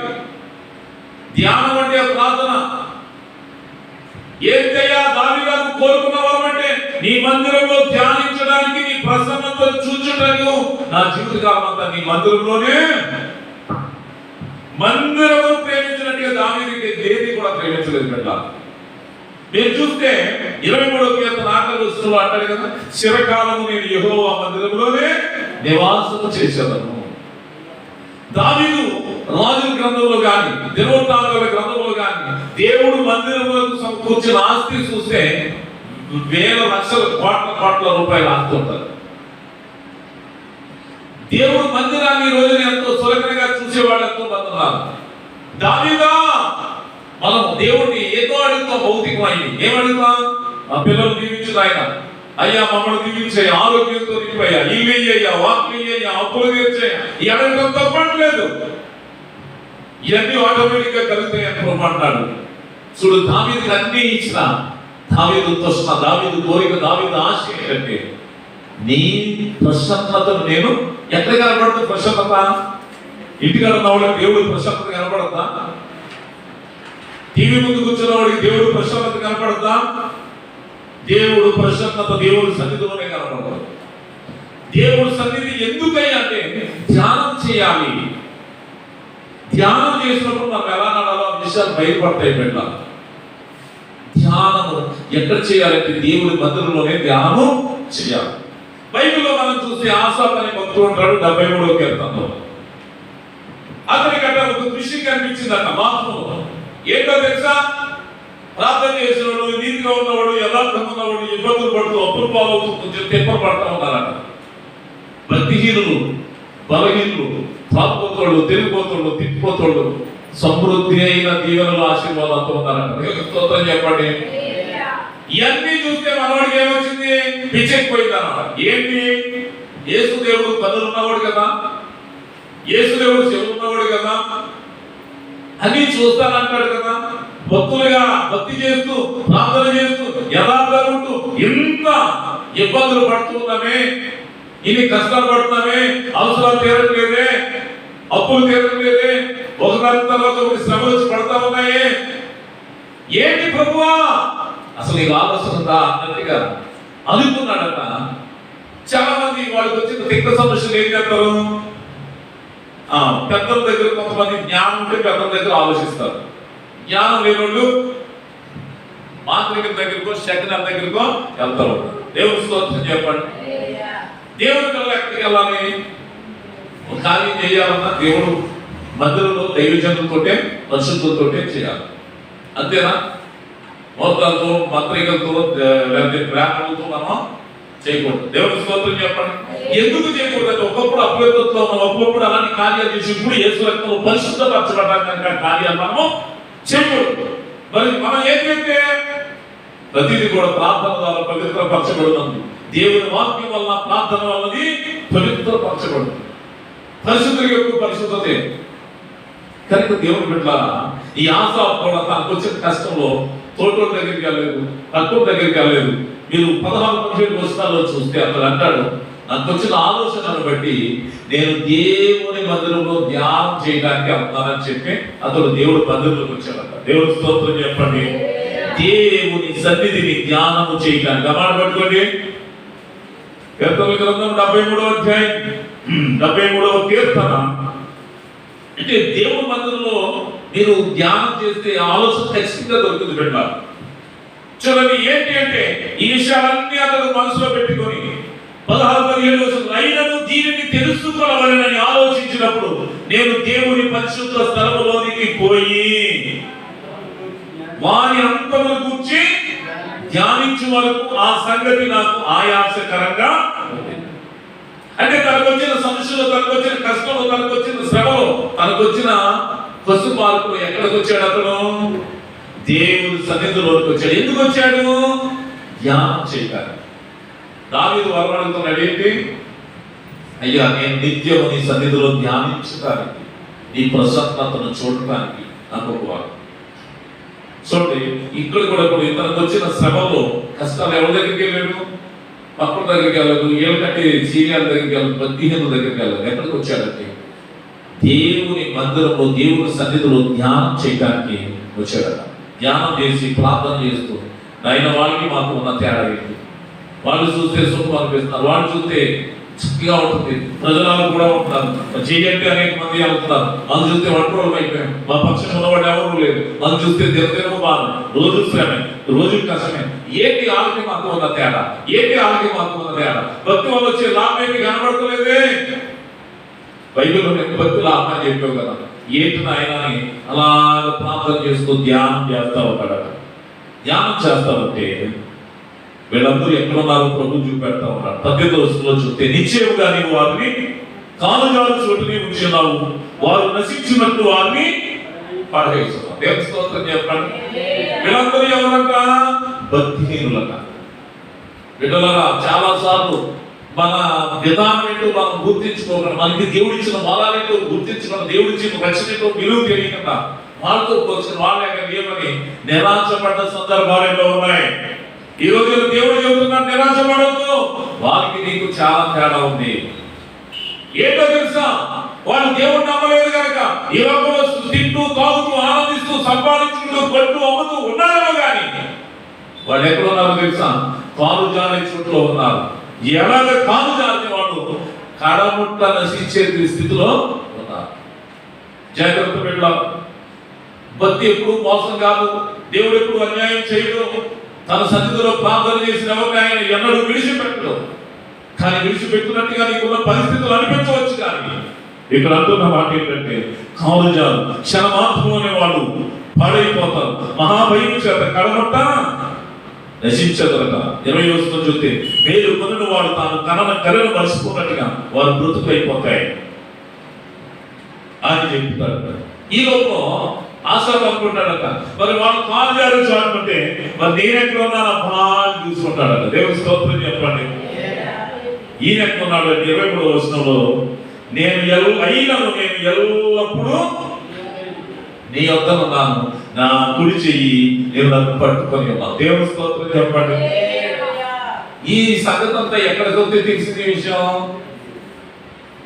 ధ్యానం అంటే ప్రార్థన. ఏంటయ్యా దావీదు కోరుకున్న వరం అంటే నీ మందిరంలో ధ్యానించడానికి, నీ ప్రసన్నత చూచడానికి నా జీవితకాలం అంతా నీ మందిరంలోనే. మందిరం ప్రేమించినట్టుగా దావీదుకి దేని కూడా ప్రేమించలేదు బిడ్డ. మీరు చూస్తే 23వ కీర్తన 8వ వచనంలో అంటాడు కదా, చిరకాలము నేను యెహోవా మందిరంలోనే నివాసము చేసేదను. దావీదు రాజుల గ్రంథంలో కానీ దినవృత్తాంతాల గ్రంథంలో కానీ దేవుడు మందిరంలో సమకూర్చిన ఆస్తి చూస్తే వేల లక్షల కోట్ల రూపాయల ఆస్తి ఉంటుంది. దేవుడు మందిరాన్ని ఈ రోజున ఎంతో సులభంగా చూసేవాళ్ళు ఎంతో మంది ఉన్నారు. దావీదా మనం దేవుడిని ఏదో అడుగుతాం, భౌతికమైంది ఏమడుగుతాం? మా పిల్లలు దీవించు ఆయన, అయ్యా మమ్మల్ని దీవించే, ఆరోగ్యంతో నింపయ్యా, ఇల్లు అయ్యా, వాక్యం అయ్యా, అప్పులు తీర్చయ్యా. ఈ అడగడం తప్పట్లేదు, ఇవన్నీ ఆటోమేటిక్ గా కలుగుతాయని అంటాడు. చూడు, దావీదుకి అన్ని ఇచ్చిన, దావీదు తృష్ణ, దావీదు కోరిక, దావీదు ఆశ ఏంటంటే నీ ప్రసన్నతను నేను ఎక్కడ కనబడుతుంది? ప్రసన్నత ఇంటికాడ ఉన్న వాళ్ళకి దేవుడు ప్రసన్నత కనబడతా? టీవీ ముందు కూర్చున్న వాడికి దేవుడు ప్రసన్నత కనపడతా? దేవుడు ప్రసన్నత దేవుడి సన్నిధిలోనే కనపడదు. దేవుడి సన్నిధి ఎందుకయ్యా అంటే ధ్యానం చేయాలి. ధ్యానం చేసినప్పుడు మనం ఎలా నడాలో ఆ విషయాలు బయటపడతాయి బిడ్డ. ధ్యానము ఎక్కడ చేయాలంటే దేవుడి మందిరంలోనే ధ్యానము చేయాలి. బైబిల్లో మనం చూస్తే ఆసాఫ్ అనే భక్తుడు ఉంటాడు 73వ కీర్తనలో. అతనికంటే ఒక దృశ్యం కనిపించిందట మాత్రంలో. ఏంటో తెలుసా? ప్రార్థన చేసినవాడు, నీతిగా ఉన్నవాడు, యథార్థంగా ఉన్నవాడు ఇబ్బందులు పడుతూ అప్పులు పాలవుతూ కొంచెం తిప్పలు పడతా ఉన్నారట. భక్తిహీనులు, బలహీనులు, తాగుపోతాడు, తిరిగిపోతాడు, తిప్పిపోతాడు, సమృద్ధి అయిన దీవెనలు ఆశీర్వాదాలతో ఉన్నారట. స్తోత్రం చెప్పండి. ఇవన్నీ చూస్తే మనవాడికి ఏమొచ్చింది? పిచ్చెక్కిపోయింది అన్నమాట. ఏంటి? యేసుదేవుడు కన్నులు ఉన్నవాడు కదా, యేసుదేవుడు చెవులు ఉన్నవాడు కదా, అన్ని చూస్తానంటాడు కదా. భక్తులుగా భక్తి చేస్తూ ప్రార్థన చేస్తూ యథార్థంగా ఉంటూ ఇంత ఇబ్బందులు పడుతున్నామే, ఇన్ని కష్టాలు పడుతున్నామే, అవసరాలు తీరట్లేదే, అప్పులు తీరట్లేదే, ఒకదాని తర్వాత ఒకటి శ్రమలు వచ్చి పడతా ఉన్నాయే, ఏంటి ప్రభువా అసలు నీకు ఆలోచన ఉందా అన్నట్టుగా అనుకున్నాడట. చాలా మంది వాళ్ళకి వచ్చిన తిక్క సమస్యలు ఏం చేస్తారు? పెద్దల దగ్గర కొంతమంది జ్ఞానం ఉంటే పెద్దల దగ్గర ఆలోచిస్తారు. జ్ఞానం లేని వాళ్ళు మాంత్రికుల దగ్గరకో శక్తి దగ్గరకో వెళ్తారు. దేవుడి స్తోత్రం చెప్పండి. దేవుడి కల్లా ఎక్కడికి వెళ్ళాలి? కార్యం చేయాలన్నా దేవుడు మందిరంలో దైవజనులతోటే పరిశుద్ధులతోటే చేయాలి. అంతేనా? మోతాలతో మంత్రికలతో ప్రేమలతో మనం చేయకూడదు. దేవుడి స్తోత్రం చెప్పండి. ఎందుకు చేయకూడదు అంటే ఒకప్పుడు అపవిత్రతలో మనం ఒకప్పుడు అలాంటి కార్యాలు చేసి ఇప్పుడు యేసు రక్తంలో పరిశుద్ధపరచబడ్డాక కార్యాలు మనము చేయకూడదు. మరి మనం ఏం చేస్తే ప్రతిదీ కూడా ప్రార్థన ద్వారా పవిత్రపరచబడుతుంది. దేవుని వాక్యం వల్ల ప్రార్థన వల్లది పవిత్రపరచబడుతుంది. పరిశుద్ధులకు ఎక్కువ పరిశుద్ధతే. కనుక దేవుని బిడ్డ ఈ ఆసాఫ్ కూడా తనకు వచ్చిన కష్టంలో తోటోళ్ళ దగ్గరికి వెళ్ళలేదు, తక్కువ దగ్గరికి వెళ్ళలేదు. మీరు 16 వచనాల్లో చూస్తే అతను అంటాడు, నాకు వచ్చిన ఆలోచనను బట్టి నేను దేవుని మందిరంలో ధ్యానం చేయడానికి వెళ్తానని చెప్పి అతడు దేవుడి మందిరంలోకి వచ్చాడంట. దేవుడి స్తోత్రం చెప్పండి. దేవుని సన్నిధిని ధ్యానము చేయడానికి గమనం పట్టుకోండి. కీర్తనల గ్రంథం 73వ అధ్యాయం 73వ కీర్తన. అంటే దేవుడి మందిరంలో మీరు ధ్యానం చేస్తే ఆలోచన ఖచ్చితంగా దొరుకుతుంది బిడ్డ. చూడండి ఏంటి అంటే ఈ విషయాలన్నీ అతను మనసులో పెట్టుకొని 16-17 వచనం, అయినను దీనిని తెలుసుకోవాలని ఆలోచించినప్పుడు నేను దేవుని పరిశుద్ధ స్థలములోనికి పోయి వారి అంతమును గూర్చి ధ్యానించు వరకు ఆ సంగతి నాకు ఆయాసకరంగా ఉంది. అంటే తనకు వచ్చిన సమస్యలు, తనకు వచ్చిన కష్టంలో, తనకు వచ్చిన శ్రమలో, తనకు వచ్చిన ఫస్ట్ మార్పు ఎక్కడికి వచ్చాడు అతను? దేవుని సన్నిధిలోకి వచ్చాడు. ఎందుకు వచ్చాడు? ధ్యానం చేయడానికి. దావీదు వరం అడుగుతున్నాడు ఏంటి? అయ్యా, నేను నిత్యం నీ సన్నిధిలో ధ్యానించడానికి, నీ ప్రసన్నతను చూడటానికి నాకు ఒక వరం. చూడండి, ఇక్కడ కూడా ఇప్పుడు ఇతనికి వచ్చిన శ్రమలో కష్టాలు ఎవరి దగ్గరికి వెళ్ళాడు? పక్కన దగ్గరికి వెళ్ళదు, ఏమిటంటే సీనియర్ దగ్గరికి వెళ్ళదు, బుద్ధిహీనుల దగ్గరికి వెళ్ళదు. ఎక్కడికి వచ్చాడంటే దేవుని మందిరంలో, దేవుని సన్నిధిలో ధ్యానం చేయడానికి వచ్చాడట. ధ్యానం చేసి ప్రార్థన చేస్తూ, నాయన వాళ్ళకి మాకు ఉన్న తేడా ఏంటి? వాళ్ళు చూస్తే సుఖం అనిపిస్తున్నారు, వాళ్ళు చూస్తే చక్కగా ఉంటుంది, ప్రజలు కూడా ఉంటున్నారు, చేయండి అనేక మంది అవుతున్నారు, అది చూస్తే వంటరోళం అయిపోయాం, మా పక్షం ఉన్నవాడు ఎవరు లేదు, అది చూస్తే దినదినము బాధ, రోజు శ్రమే, రోజు కష్టమే. ఏంటి వాళ్ళకి మాకు ఉన్న తేడా? ఏంటి వాళ్ళకి మాకు ఉన్న తేడా? భక్తి వల్ల వచ్చే లాభం ఏమి కనబడతలేదే. బైబిల్లో భక్తులు ఆత్మ చెప్పావు కదా, ఏంటి నాయన అని అలా ప్రార్థన చేస్తూ ధ్యానం చేస్తా ఉంటాడట. ధ్యానం చేస్తామంటే వీళ్ళందరూ ఎక్కడున్నారో ప్రభు చూపెడతా ఉన్నాడు. 18వ వచనంలో చూస్తే, నిశ్చయముగా నీవు వారిని కాలుజారు చోటుని ఉంచున్నావు, వారు నశించినట్టు వారిని పడవేస్తున్నావు. దేవుని స్తోత్రం చెప్పండి. వీళ్ళందరూ ఎవరంట? భక్తిహీనులట. వీళ్ళరా చాలా సార్లు మన విధానం ఏంటో మనం గుర్తించుకోకుండా, మనకి దేవుడు ఇచ్చిన బలాలేంటో గుర్తించుకున్న, దేవుడు ఇచ్చిన రక్షణ ఏంటో విలువ తెలియకుండా వాళ్ళతో పోల్చిన వాళ్ళే ఏమని నిరాశపడ్డ సందర్భాలు ఎన్నో ఉన్నాయి. ఈ రోజు దేవుడు చెబుతున్నాడు, నిరాశపడద్దు, వారికి నీకు చాలా తేడా ఉంది. ఏంటో తెలుసా? వాళ్ళు దేవుడు నమ్మలేదు కనుక ఈ లోకంలో తింటూ, తాగుతూ, ఆనందిస్తూ, సంపాదించుకుంటూ, కొట్టు అమ్ముతూ ఉన్నారేమో కానీ వాళ్ళు ఎక్కడ ఉన్నారో తెలుసా? కాలు జారే చోట్లో ఉన్నారు. ఎలాగ కాలు జారిన వాళ్ళు కడముట్ట నశించే స్థితిలో ఉన్నారు. జాగ్రత్త పెట్టాలి. భక్తి ఎప్పుడు మోసం కాదు, దేవుడు ఎప్పుడు అన్యాయం చేయడు. తన సన్నిధిలో ప్రార్థన చేసిన ఎవరిని ఆయన ఎన్నడూ విడిచిపెట్టడు. కానీ విడిచిపెట్టినట్టుగా నీకున్న పరిస్థితులు అనిపించవచ్చు. కానీ ఇక్కడ అంటున్న మాట ఏంటంటే, కాలుజాలు క్షణమాత్రంలోనే వాళ్ళు పాడైపోతారు, మహాభయం చేత కడమట్ట నశించదరట. 20వ వచనం చూస్తే, మేలు కొనుని వాడు తాను కలను మర్చిపోయినట్టుగా వారు బ్రతుకైపోతాయి అని చెప్తాడు. ఈ లోపల ఆశాలు అనుకుంటాడట, మరి వాళ్ళు కాలు జారచ్చు అనుకుంటే మరి నేనెక్కడ ఉన్నాను బాగా చూసుకుంటాడట. దేవుని స్తోత్రం చెప్పండి. ఈయన ఎక్కడ ఉన్నాడు? 23వ వచనంలో, నేను ఎల్లప్పుడూ నీ వద్ద ఉన్నాను, నా కుడి చెయ్యి నేను నన్ను పట్టుకొని ఉన్నాను. దేవుని స్తోత్రం చెప్పండి. ఈ సంగతి అంతా ఎక్కడికి వస్తే తెలిసింది విషయం?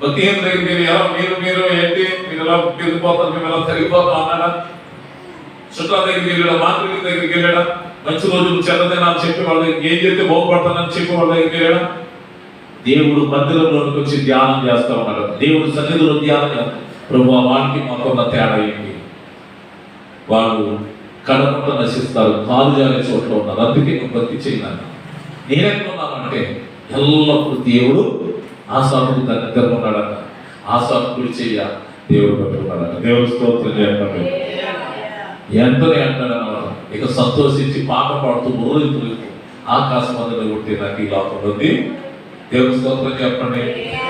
భక్తిహీన దగ్గరికి మీరు ఏంటి, మీరు ఎలా పెరిగిపోతారు, మేము ఎలా తరిగిపోతాం అన్నాడా? చుట్టాల దగ్గరికి వెళ్ళాడా? మాతృల దగ్గరికి వెళ్ళాడా? మంచి రోజులు చెడ్డదినాలు చెప్పి వాళ్ళ ఏం చేస్తే బాగుపడతానని చెప్పి వాళ్ళ దగ్గరికి వెళ్ళాడా? దేవుడు మందిరంలోకి వచ్చి ధ్యానం చేస్తా ఉన్నాడు. దేవుడు సన్నిధిలో ధ్యానం చేస్తాడు. ప్రభు వాళ్ళకి మాకున్న తేడా ఏంటి? వాళ్ళు కడపట నశిస్తారు, కాలు జారే చోట్ల ఉన్నారు. అందుకే నువ్వు భక్తి చేయాలి. నేనెక్కడున్నానంటే ఎల్లప్పుడు దేవుడు ఆశాకు దగ్గర ఉన్నాడట. ఆశాకు చెయ్య దేవుడు పట్టుకున్నాడట. దేవుడు స్తోత్రం చెప్పండి. ఎంతనే అంటాడన్నమాట. ఇక సంతోషించి పాట పాడుతూ రోజు ఆకాశం అందులో కొట్టి నాకు ఈ లోపం ఉంది. దేవుడు స్తోత్రం చెప్పండి.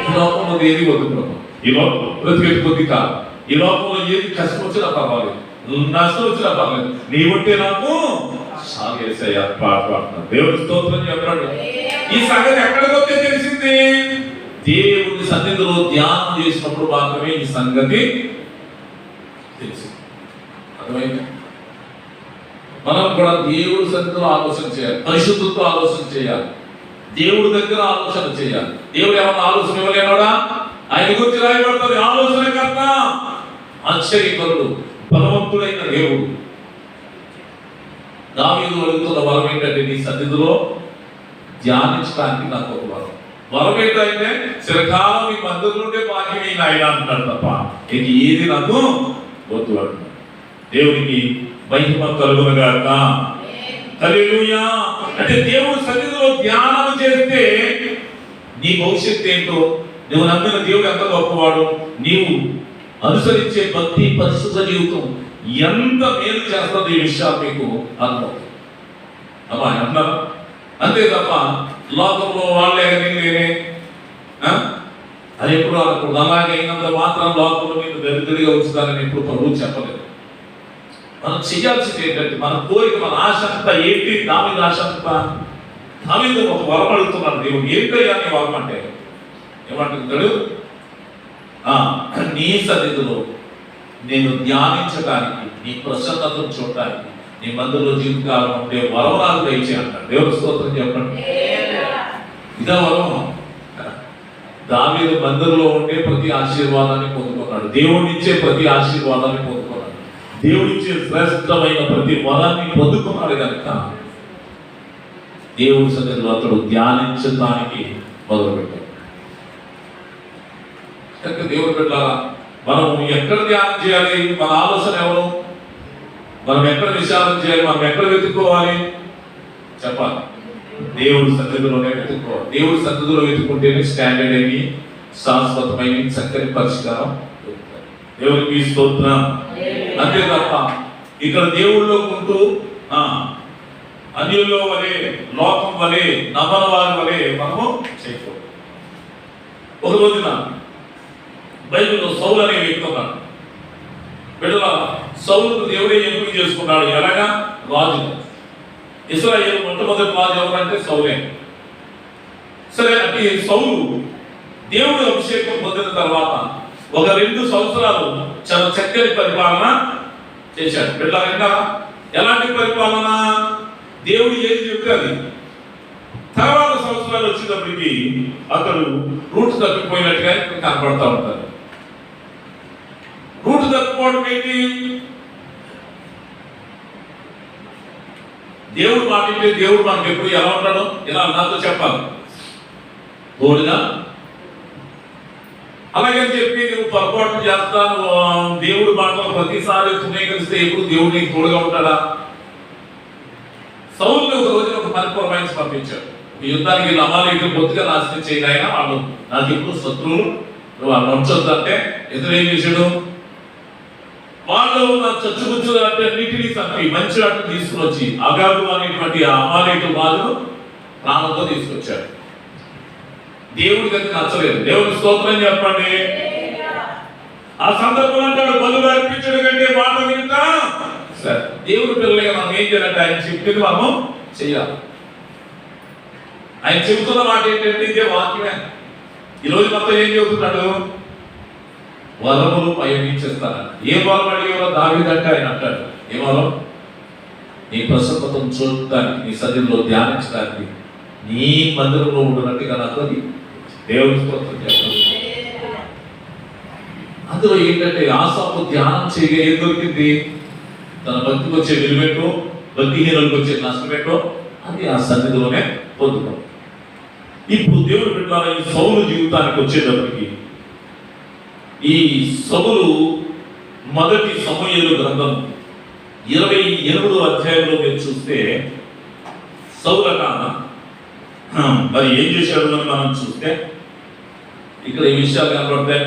ఈ లోకంలో ఏది వద్దు ప్రభు, ఈ లోపం బ్రతికేది కొద్ది కాదు. ఈ లోకంలో ఏది కష్టం వచ్చినా పర్వాలేదు, నష్టం వచ్చినా పర్లేదు, నీ ఉంటే నాకు సాగేసయ్యా పాట పాడుతున్నాను. దేవుడి స్తోత్రం చెప్పండి. ఈ సంగతి ఎక్కడికి వస్తే తెలిసింది? దేవుని సన్నిధిలో ధ్యానం చేసినప్పుడు మాత్రమే ఈ సంగతి తెలిసింది. అర్థమైంది? మనం కూడా దేవుడి సన్నిధిలో ఆలోచన చేయాలి, పరిశుద్ధులతో ఆలోచన చేయాలి, దేవుడి దగ్గర ఆలోచన చేయాలి. దేవుడు ఏమన్నా ఆలోచన ఇవ్వలేనాడా? ఆయన గురించి రాయబడుతుంది, ఆలోచన కన్నా ఆశ్చర్యకరుడు, బలవంతుడైన దేవుడు. దావీదు అడుగుతున్న వరం ఏంటంటే, నీ సన్నిధిలో ధ్యానించడానికి నాకు ఒక వరం. వరం ఏంటంటే, చిరకాలం నీ మందిరం నుండే భాగ్యమే నాయన అంటున్నాడు తప్ప ఇది ఏది నాకు వద్దు అంటున్నాడు. దేవునికి మహిమ కలుగునుగాక. హల్లెలూయా. అంటే దేవుడు సన్నిధిలో ధ్యానం చేస్తే నీ భవిష్యత్తు ఏంటో, నువ్వు నమ్మిన దేవుడు ఎంత గొప్పవాడు, నీవు అనుసరించే భక్తి పరిశుద్ధ జీవితం ఎంత మేలు చేస్తుంది, ఈ విషయాలు మీకు అనుభవం అమ్మా అంటున్నారా? అంతే తప్ప లోకంలో వాళ్ళే నేనే అది ఎప్పుడు అనకూడదు. అలాగే అయినంత మాత్రం లోకంలో మీరు దరిద్రుడిగా ఉంచుతారని ఎప్పుడు ప్రభువు చెప్పలేదు. మనం చేయాల్సింది ఏంటంటే మన కోరిక, మన ఆశ అంతా ఏంటి? దావీదు ఆశ అంతా, దావీదు ఒక వరం అడుగుతున్నాడు దేవుడు. ఏంటయ్యా నీ వరం అంటే? ఏమంటున్నాడు? నీ సన్నిధిలో నేను ధ్యానించడానికి, నీ ప్రసన్నతను చూడటానికి, నీ మందిలో జీవితకాలం ఉంటే వరం నాకు దయచే అంటాడు. దేవుడి స్తోత్రం చెప్పండి. ఇదే వరం. దావీదు మందిరంలో ఉండే ప్రతి ఆశీర్వాదాన్ని పొందుకున్నాడు. దేవుడిచ్చే ప్రతి ఆశీర్వాదాన్ని పొందుకున్నాడు. దేవుడిచ్చే శ్రేష్టమైన ప్రతి వరాన్ని పొందుకున్నాడు కనుక దేవుడి సన్నిధిలో అతడు ధ్యానించడానికి మొదలుపెట్టాడు. కనుక దేవుడు పెట్టాలా, మనం ఎక్కడ ధ్యానం చేయాలి? మన ఆలోచన ఎవరు? మనం ఎక్కడ విచారణ చేయాలి? మనం ఎక్కడ వెతుక్కోవాలి? చెప్పాలి. దేవుడి సన్నిధిలోనే వెతుక్కోవాలి. దేవుడి సన్నిధిలో వెతుక్కుంటేనే స్టాండర్డ్ అయ్యి శాశ్వతమైన చక్కని పరిష్కారం. దేవుడికి స్తోత్రం. అంతే తప్ప ఇక్కడ దేవుళ్ళో ఉంటూ అన్యుల్లో వలె, లోకం వలె, నమ్మని వారి వలె మనము చేయకూడదు. ఒక రోజున బైబిల్లో సౌలు అనే వ్యక్తి ఉన్నాడు. బిడ్డల సౌలుకు దేవుడే ఎంపిక చేసుకున్నాడు. ఎలాగా? రాజు. ఇశ్రాయేలు మొట్టమొదటి రాజు ఎవరంటే సౌలే. సరే, అంటే సౌలు దేవుడి అభిషేకం పొందిన తర్వాత ఒక 2 సంవత్సరాలు చాలా చక్కని పరిపాలన చేశాడు. బిడ్డలారా, ఎలాంటి పరిపాలన? దేవుడు ఏది చెప్తే అది. తర్వాత సంవత్సరాలు వచ్చేటప్పటికి అతడు రూట్ తప్పిపోయినట్టుగా కనపడతా ఉంటారు. రూట్ తప్పిపోవడం ఏంటి? దేవుడు మాట అంటే దేవుడు మనకు ఎప్పుడు ఎలా ఉంటాడో ఇలా నాతో చెప్పాలి తోడుగా. అలాగని చెప్పి నువ్వు పొరపాటు చేస్తాను దేవుడు మాటలు ప్రతిసారి తునీకరిస్తే ఎప్పుడు దేవుడు నీకు తోడుగా ఉంటాడా? సౌలుని ఒక రోజున ఒక పరిపూర్ణమైన పంపించాడు. యుద్ధానికి అమాలేకులు బొత్తుగా నాశనం చేయగా అయినా వాళ్ళు నాకు ఎప్పుడు శత్రువులు, నువ్వు వాళ్ళు ఉంచొద్దంటే ఇతను ఏం చేశాడు? వాళ్ళు నా చచ్చుబుచ్చులు అంటే అన్నిటినీ చంపి మంచి వాటిని తీసుకుని వచ్చి అగాగు అనేటువంటి అమాలేకుల రాజును ప్రాణంతో తీసుకొచ్చాడు. దేవుడికి అది నచ్చలేదు. దేవుడి స్తోత్రం చెప్పండి. ఆ సందర్భంలో అంటాడు, బలులు అర్పించడం కంటే మాట వింటా. సరే, దేవుడి పిల్లలుగా మనం ఏం చేయాలంటే ఆయన చెప్పింది మనం చెయ్యాలి. ఆయన చెబుతున్న మాట ఏంటంటే ఇదే వాక్యమే. ఈరోజు మొత్తం ఏం చెబుతున్నాడు? వరములు పయనించేస్తాను. ఏ వరం అడిగేవో దావీదు అంటే ఆయన అంటాడు, ఏ వరం? నీ ప్రసన్నతను చూడటానికి, నీ సన్నిధిలో ధ్యానించడానికి, నీ మందిరంలో ఉండనట్టుగా నాకు అది దేవుని స్తోత్రం చేస్తాను. అందులో ఏంటంటే ఆసాపు ధ్యానం చేయగా ఏం దొరికింది? తన భక్తికి వచ్చే విలువేటో, భక్తిహీనులకు వచ్చే నష్టమేటో అది ఆ సన్నిధిలోనే పొందుతాం. ఇప్పుడు దేవుడు పెట్టాల ఈ సౌలు జీవితానికి వచ్చేటప్పటికి ఈ సౌలు మొదటి సమూయేలు గ్రంథం 28వ అధ్యాయంలో మీరు చూస్తే సౌలట మరి ఏం చేశాడు అని మనం చూస్తే ఇక్కడ ఈ విషయాలు కనబడతాయి.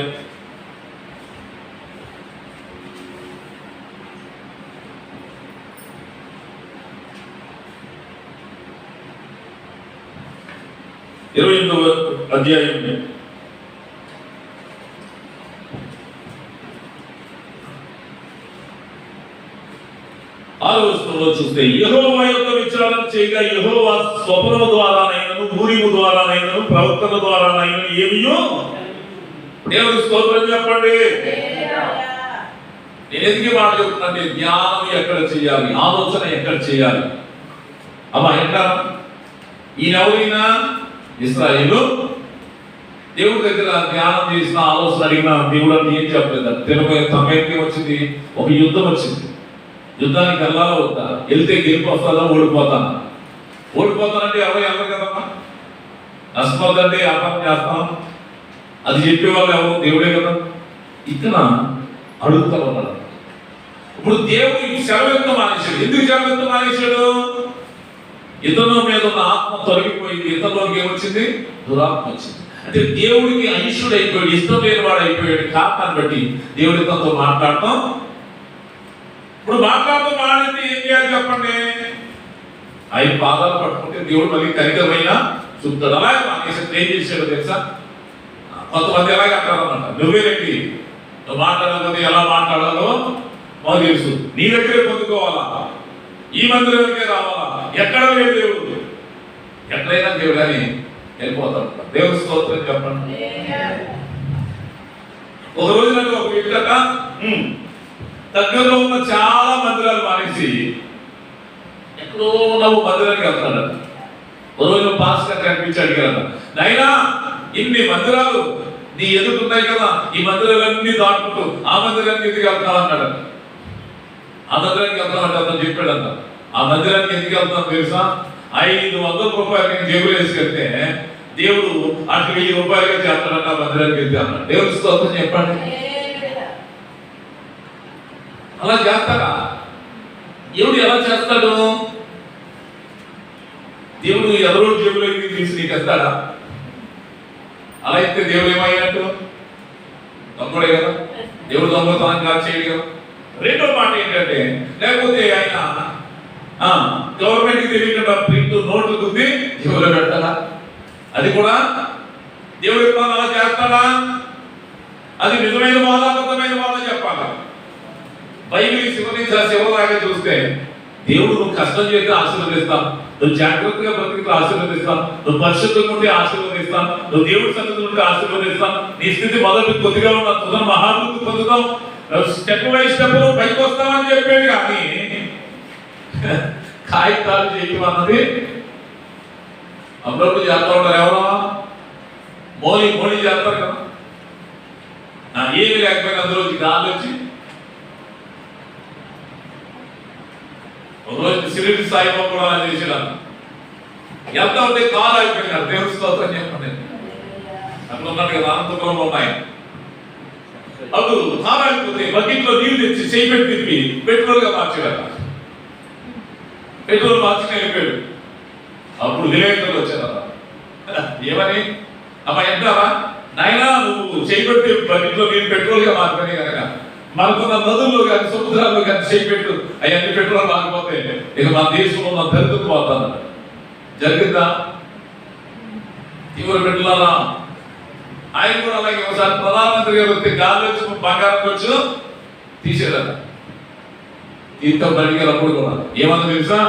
ఇరవై 28వ అధ్యాయం 6వ వచనంలో చూస్తే యెహోవా యొక్క విచారణ చేయగా యెహోవా స్వప్నము ద్వారానైనను, ఊరిము ద్వారానైనను, ప్రవక్తల ద్వారానైనను ఏమియో దేవుని స్తోత్రం చెప్పండి. నేను ఎందుకు మాట చెప్తున్నా? జ్ఞానం ఎక్కడ చేయాలి, ఆలోచన ఎక్కడ చేయాలి? అమ్మా ఏంటారా? ఈయనెవరైనా ఇశ్రాయేలు దేవుడి దగ్గర ధ్యానం చేసిన ఆలోచన అడిగిన దేవుడు అని ఏం చెప్పలేదు. తెలుగు సమయానికి వచ్చింది, ఒక యుద్ధం వచ్చింది. యుద్ధానికి వెళ్ళాలా వద్దా? వెళ్తే గెలుపు వస్తుందా? ఓడిపోతానా? ఓడిపోతానంటే ఎవరు వెళ్ళరు కదమ్మా. నష్టపోతుందంటే వ్యాపారం చేస్తాం, అది చెప్పేవాళ్ళు ఎవరు? దేవుడే కదా. ఇక్కడ అడుగుతా ఉన్నాడు. ఇప్పుడు దేవుడికి సెలవెత్తు మానేశాడు. ఎందుకు సెలవెత్తు మానేశాడు? ఇతను మీద ఉన్న ఆత్మ తొలగిపోయింది. ఇతరులోకి ఏమొచ్చింది? దురాత్మ వచ్చింది. అంటే దేవుడికి అనిష్టుడు అయిపోయాడు, ఇష్టం లేని వాడు అయిపోయాడు. కారణాన్ని బట్టి దేవుడి తనతో మాట్లాడటం. ఇప్పుడు మాట్లాడుతూ మాట్లాడితే ఏం చేయాలి చెప్పండి? ఆయన పాదాలు పట్టుకుంటే దేవుడు మళ్ళీ కనికరమైన చూపుతాడు. అలాగే మానేసి ఏం చేశాడు తెలుసా? కొంతమంది ఎలాగ అంటారన్నమాట, నువ్వేంటి నువ్వు మాట్లాడకపోతే ఎలా మాట్లాడాలో మాకు తెలుసు, నీ దగ్గరే పొందుకోవాలా, ఈ మందిరానికే రావాలా, ఎక్కడ లేదు దేవుడు, ఎక్కడైనా దేవుడు అని వెళ్ళిపోతాడు. దేవుడి స్తోత్రం చెప్పండి. ఒక రోజు నాకు ఒక వ్యక్తి దగ్గరలో ఉన్న చాలా మందిరాలు మానేసి ఎక్కడో నువ్వు మందిరానికి వెళ్తాడట. ఒక రోజు పాస్టర్ కనిపించి అడిగారట, నాయనా ఇన్ని మందిరాలు నీ ఎదుగుతున్నాయి కదా, ఈ మందిరాలన్నీ దాటుకుంటూ ఆ మందిరానికి ఎందుకు వెళ్తావు అన్నాడు. ఆ మందిరానికి వెళ్తామంటే అతను చెప్పాడంట, ఆ మందిరానికి ఎందుకు వెళ్తాను తెలుసా, 500 రూపాయలు నేను జేబులు వేసుకెళ్తే దేవుడు అటు 1000 రూపాయలుగా చేస్తాడంట ఆ మందిరానికి వెళ్తే అన్నాడు. దేవుడి స్తోత్రం చెప్పండి. అలా చేస్తాడా? దేవుడు ఎలా చేస్తాడు? దేవుడు ఎవరో జేబులో తీసి నీకు వేస్తాడా? అలా అయితే దేవుడు ఏమైనట్టు? దొంగడే కదా, దేవుడు దొంగతనం కాదు, చేయడు కదా. రెండో మాట ఏంటంటే, లేకపోతే ఆయన గవర్నమెంట్కి తెలియకుండా ప్రింట్ నోట్లు తుంది జేబులో పెడతాడా? అది కూడా దేవుడు ఎప్పుడు అలా చేస్తాడా? అది నిజమైన బాధ అబద్ధమైన బాధ చెప్పాలా? బైబిల్ శివలాగా చూస్తే దేవుడు నువ్వు కష్టం చేస్తే ఆశీర్వదిస్తాం, నువ్వు జాగ్రత్తగా బ్రతికితే ఆశీర్వదిస్తాం, నువ్వు పరిశుద్ధంగా ఉంటే ఆశీర్వదిస్తాం, నువ్వు దేవుడి సన్నిధిలో ఉంటే ఆశీర్వదిస్తాం, నీ స్థితి మొదటి కొద్దిగా ఉన్న తుదన మహాభివృద్ధి పొందుతాం, స్టెప్ బై స్టెప్ పైకి వస్తామని చెప్పాడు. కానీ కాగితాలు చేయమన్నది అప్పుడప్పుడు చేస్తా ఉంటారు. ఎవరో మోడీ చేస్తారు కదా, ఏమి లేకపోయినా అందులో గాలి వచ్చి ఒకరోజు సిరిడి సాయిబాబా కూడా అలా చేసేదాన్ని. ఎంత ఉంటే కాలు అయిపోయినారు. దేవుడి స్తోత్రం చెప్పండి. అట్లా ఉన్నాడు కదా, అనంతపురంలో ఉన్నాయి. అప్పుడు కాలు అయిపోతే బకెట్లో నీళ్ళు తెచ్చి చేయి పెట్టి తిప్పి పెట్రోల్ గా మార్చేవారు. పెట్రోల్ మార్చుకుని వెళ్ళిపోయాడు. అప్పుడు విలేకరులు వచ్చారా, ఏమని అమ్మా ఎంటారా నాయనా, నువ్వు చేయి పెట్టి బకెట్లో నీళ్ళు పెట్రోల్ గా మారిపోయినాయి కనుక మనకున్న నదుల్లో కానీ సముద్రాల్లో కానీ చేయబెట్టు, అవన్నీ పెట్రోల్ రాకపోతే ఇక మన దేశంలో మన దరిద్రకు పోతాను. జరిగిందా? తీవ్ర పెట్టాలా? ఆయన కూడా అలాగే ఒకసారి ప్రధానమంత్రి గారు వస్తే గాలి వచ్చి బంగారం వచ్చి తీసేదట. తీర్థం అడిగారు. అప్పుడు కూడా ఏమన్నా తెలుసా,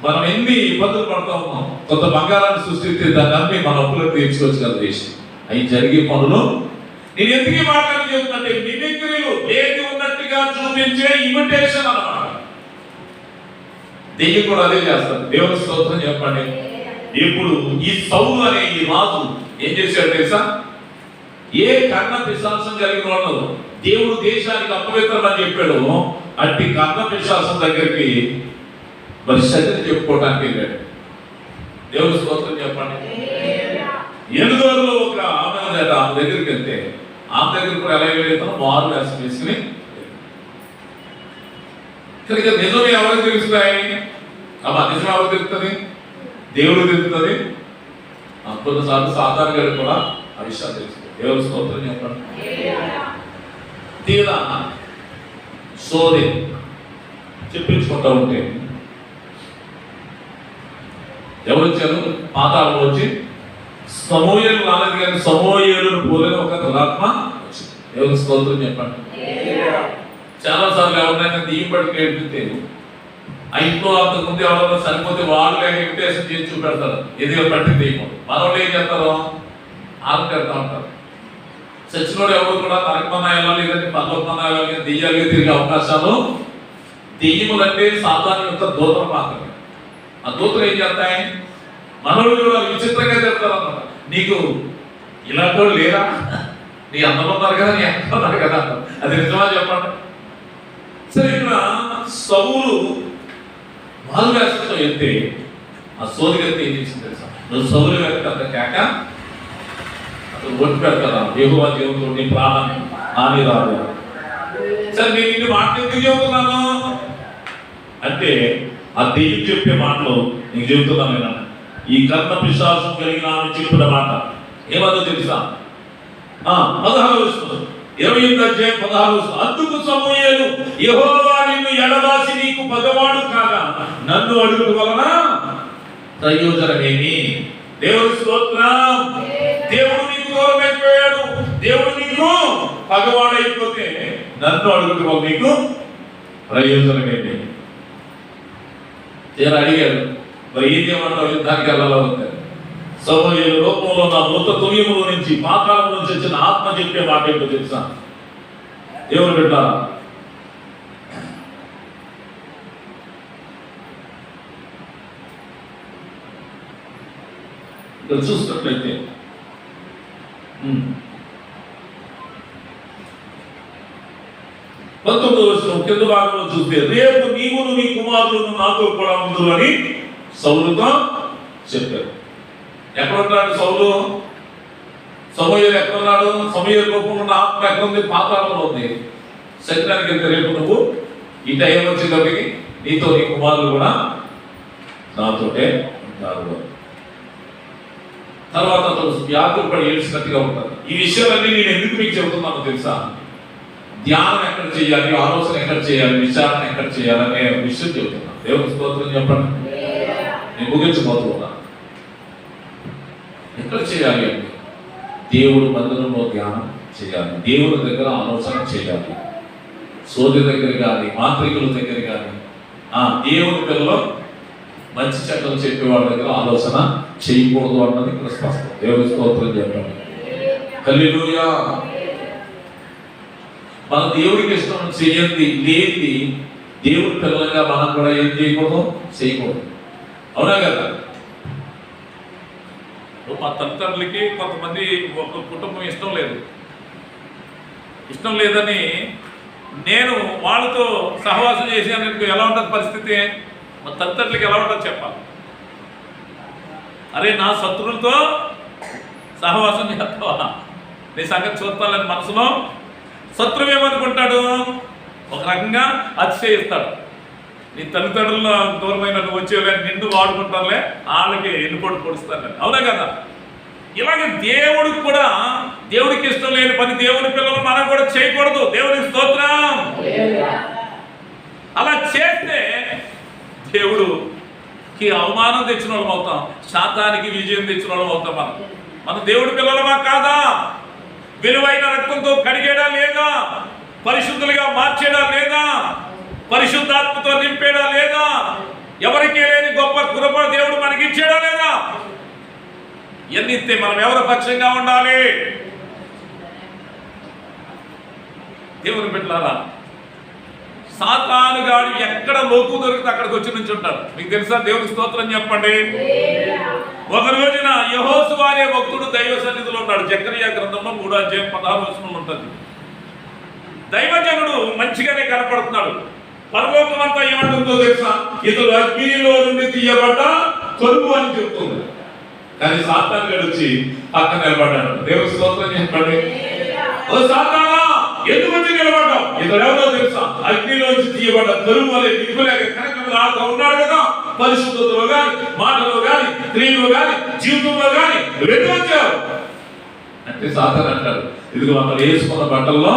మనం ఎన్ని ఇబ్బందులు పడతా ఉన్నాం, కొంత బంగారాన్ని సృష్టిస్తే దాన్ని అమ్మి మన అప్పులను తీర్చుకోవచ్చు కదా దేశం. అవి జరిగే పనులు నేను ఎందుకు మాట్లాడి చెప్తుంటే, మిమిక్రీలు ఏది ఉన్నట్టుగా చూపించే ఇమిటేషన్ అన్నమాట. దెయ్యం కూడా అదే చేస్తారు. దేవుని స్తోత్రం చెప్పండి. ఇప్పుడు ఈ సౌలు అనే ఈ రాజు ఏం చేశాడు తెలుసా, ఏ కర్ణ పిశాసం కలిగిన వాళ్ళు దేవుడు దేశానికి అపవిత్రం అని చెప్పాడు, అట్టి కర్ణ పిశాసం దగ్గరికి మరి సత్యం చెప్పుకోవడానికి వెళ్ళాడు. దేవుని స్తోత్రం చెప్పండి. ఎనుగోరులో ఒక ఆమె దగ్గరికి వెళ్తే ఆమె దగ్గర కూడా ఎలా వెళ్తాను, మారు వేసం వేసుకుని ఇక నిజం ఎవరికి తెలుస్తాయి? అమ్మా నిజం ఎవరు తెలుస్తుంది? దేవుడు తెలుస్తుంది. కొన్నిసార్లు సాధారణ గారు కూడా ఆ విషయాలు తెలుస్తుంది. దేవుడు స్తోత్రం చెప్పండి. తీరా సోది చెప్పించుకుంటా ఉంటే ఎవరు వచ్చారు? పాతాళం వచ్చి సమూయేలు రాలేదు, కానీ సమూయేలును పోలిన ఒక దురాత్మ వచ్చింది. దేవుని స్తోత్రం చెప్పండి. చాలా సార్లు ఎవరినైనా దెయ్యం పట్టుకు ఏడిపితే ఆ ఇంట్లో అంతకుముందు ఎవరైనా సరిపోతే వాళ్ళు ఇన్విటేషన్ చేసి చూపెడతారు, ఎదిగా పట్టి దెయ్యం. మనోళ్ళు ఏం చేస్తారు? ఆరు పెడతా ఉంటారు. చచ్చినోడు ఎవరు కూడా నరకమన్నా వెళ్ళాలి, లేదంటే పర్వతమన్నా వెళ్ళాలి, దెయ్యాలుగా తిరిగే అవకాశాలు. దెయ్యములంటే సాధారణ యొక్క దూతలు మాత్రమే. ఆ దూతలు ఏం చేస్తాయి? మనోళ్ళు కూడా విచిత్రంగా చెప్తారు అన్నమాట. నీకు ఇలాంటి వాళ్ళు లేరా? నీ అందరూ ఉన్నారు కదా, నీ అందరూ ఉన్నారు కదా. అది నిజమా చెప్పండి. సరే, ఇక్కడ సౌలు మారు వేసంతో వెళ్తే ఆ సోది గతి ఏం చేసింది తెలుసా? నువ్వు సౌలు వెళ్తే అంత కేక అతను ఒట్టు పెడతారా, యెహోవా దేవుడు నీ ప్రాణాన్ని హాని రాదు. సరే, నేను ఇన్ని మాటలు ఎందుకు చెబుతున్నాను అంటే, ఆ దెయ్యం చెప్పే మాటలు నీకు చెబుతున్నాను నేను. ఈ కర్ణ పిశాసం కలిగిన ఆమె చెప్పిన మాట ఏమదో తెలుసా? 16 అందుకు సమూయేలు, యెహోవా నిన్ను ఎడబాసి నీకు పగవాడు కాగా నన్ను అడుగుట వలన ప్రయోజనమేమి? దేవుని స్తోత్రం. దేవుడు నీకు దూరం అయిపోయాడు. దేవుడు నీకు పగవాడైపోతే నన్ను అడుగుతున్న నీకు ప్రయోజనమేంటి? నేను అడిగాడు, మరి ఏం చేయమంటావు? యుద్ధానికి వెళ్ళాలో ఉంటారు. సమూయేలు రూపంలో నా మృత తుల్యముల నుంచి పాతాళం నుంచి వచ్చిన ఆత్మ చెప్పే మాట ఏంటో తెలుసా? దేవుడు పెట్టారా? ఇక్కడ చూసినట్లయితే 19వ వచనం కింద భాగంలో చూస్తే, రేపు నీవును నీ కుమారులను నాతో కూడా ఉండు అని సౌలుతో చెప్పారు. ఎక్కడ ఉన్నాడు సౌలు? సమూయేలు ఎక్కడ ఉన్నాడు? సమూయేలు రూపంలో ఉన్న ఆత్మ ఎక్కడ ఉంది? పాతాళంలో ఉంది. శరీరానికి వెళ్తే రేపు నువ్వు ఈ టైం వచ్చేటప్పటికి నీతో నీ కుమారులు కూడా నాతోటే ఉంటారు. తర్వాత అతను వ్యాధులు పడి ఏడ్చినట్టుగా ఉంటారు. ఈ విషయాలన్నీ నేను ఎందుకు మీకు చెబుతున్నానో తెలుసా? ధ్యానం ఎక్కడ చేయాలి, ఆలోచన ఎక్కడ చేయాలి, విచారణ ఎక్కడ చేయాలనే విషయం చెబుతున్నాను. దేవుని స్తోత్రం చెప్పండి. నేను ముగించబోతున్నా. ఎక్కడ చేయాలి అంటే దేవుడు మందిరంలో ధ్యానం చేయాలి, దేవుని దగ్గర ఆలోచన చేయాలి. సోదరి దగ్గర కానీ, మాంత్రికుల దగ్గర కానీ, దేవుని పిల్లలు మంచి చెడ్డలు చెప్పేవాళ్ళ దగ్గర ఆలోచన చేయకూడదు అన్నది ఇక్కడ స్పష్టం. దేవుని స్తోత్రం చెప్పండి. హల్లెలూయా. మన దేవుడికి ఇష్టం చేయండి లేని దేవుడి పిల్లలుగా మనం కూడా ఏం చేయకూడదు? చేయకూడదు. అవునా కదా? మా తల్లిదండ్రులకి కొంతమంది ఒక కుటుంబం ఇష్టం లేదని నేను వాళ్ళతో సహవాసం చేశాను. ఎలా ఉంటుంది పరిస్థితి? మా తల్లిదండ్రులకి ఎలా ఉంటుందో చెప్పాలి. అరే, నా శత్రువులతో సహవాసం చేస్తావా? నీ సంగతి చూస్తానని మనసులో శత్రువు ఏమనుకుంటాడు? ఒక రకంగా అతిశయిస్తాడు. నీ తల్లిదండ్రుల దూరమైన నువ్వు వచ్చేవే, నిన్ను వాడుకుంటారులే, వాళ్ళకి ఎన్నుకోడు పొడుస్తాను. అవునా కదా? ఇలాగే దేవుడికి కూడా, దేవుడికి ఇష్టం లేని పని దేవుని పిల్లలు మనం కూడా చేయకూడదు. దేవునికి స్తోత్రం. అలా చేస్తే దేవుడికి అవమానం తెచ్చిన వాళ్ళం అవుతాం, శాతానికి విజయం తెచ్చిన వాళ్ళం అవుతాం. మనం దేవుడి పిల్లలమా కాదా? విలువైన రక్తంతో కడిగేడా లేదా? పరిశుద్ధులుగా మార్చేడా లేదా? పరిశుద్ధాత్మతో నింపేడా లేదా? ఎవరికి లేని గొప్ప కృప దేవుడు మనకి ఇచ్చాడా లేదా? ఎన్నిస్తే మనం ఎవరి పక్షంగా ఉండాలి? దేవుని బిడ్డలారా, సాతానుగాడు ఎక్కడ లోకు దొరికితే అక్కడికి వచ్చి నుంచి ఉంటాడు. మీకు తెలుసా? దేవుని స్తోత్రం చెప్పండి. ఒక రోజున యెహోషువ అనే భక్తుడు దైవ సన్నిధిలో ఉన్నాడు. జకరియా గ్రంథంలో 3వ అధ్యాయం 16వ వచనంలో ఉంటుంది. దైవజనుడు మంచిగానే కనపడుతున్నాడు. పరలోకం అంతా ఏమంటుందో తెలుసా? ఇతడు అగ్నిలో నుండి తీయబడ్డ తొలుపు అని చెప్తుంది. కానీ సాతానుగాడు వచ్చి పక్కన నిలబడ్డాడు. దేవుని స్తోత్రం చెప్పండి. ఓ సాతానా, ఎందుకు వచ్చి నిలబడ్డావు? ఇతడు ఎవరో తెలుసా? అగ్నిలోంచి తీయబడ్డ తొలుపు వలె దిక్కులేక కనకలాడుతూ ఉన్నాడు కదా. పరిశుద్ధతలో కానీ, మాటలో కానీ, స్త్రీలో కానీ, జీవితంలో కానీ రెండు వచ్చావు అంటే సాతాను అంటాడు, ఇదిగో అతను వేసుకున్న బట్టల్లో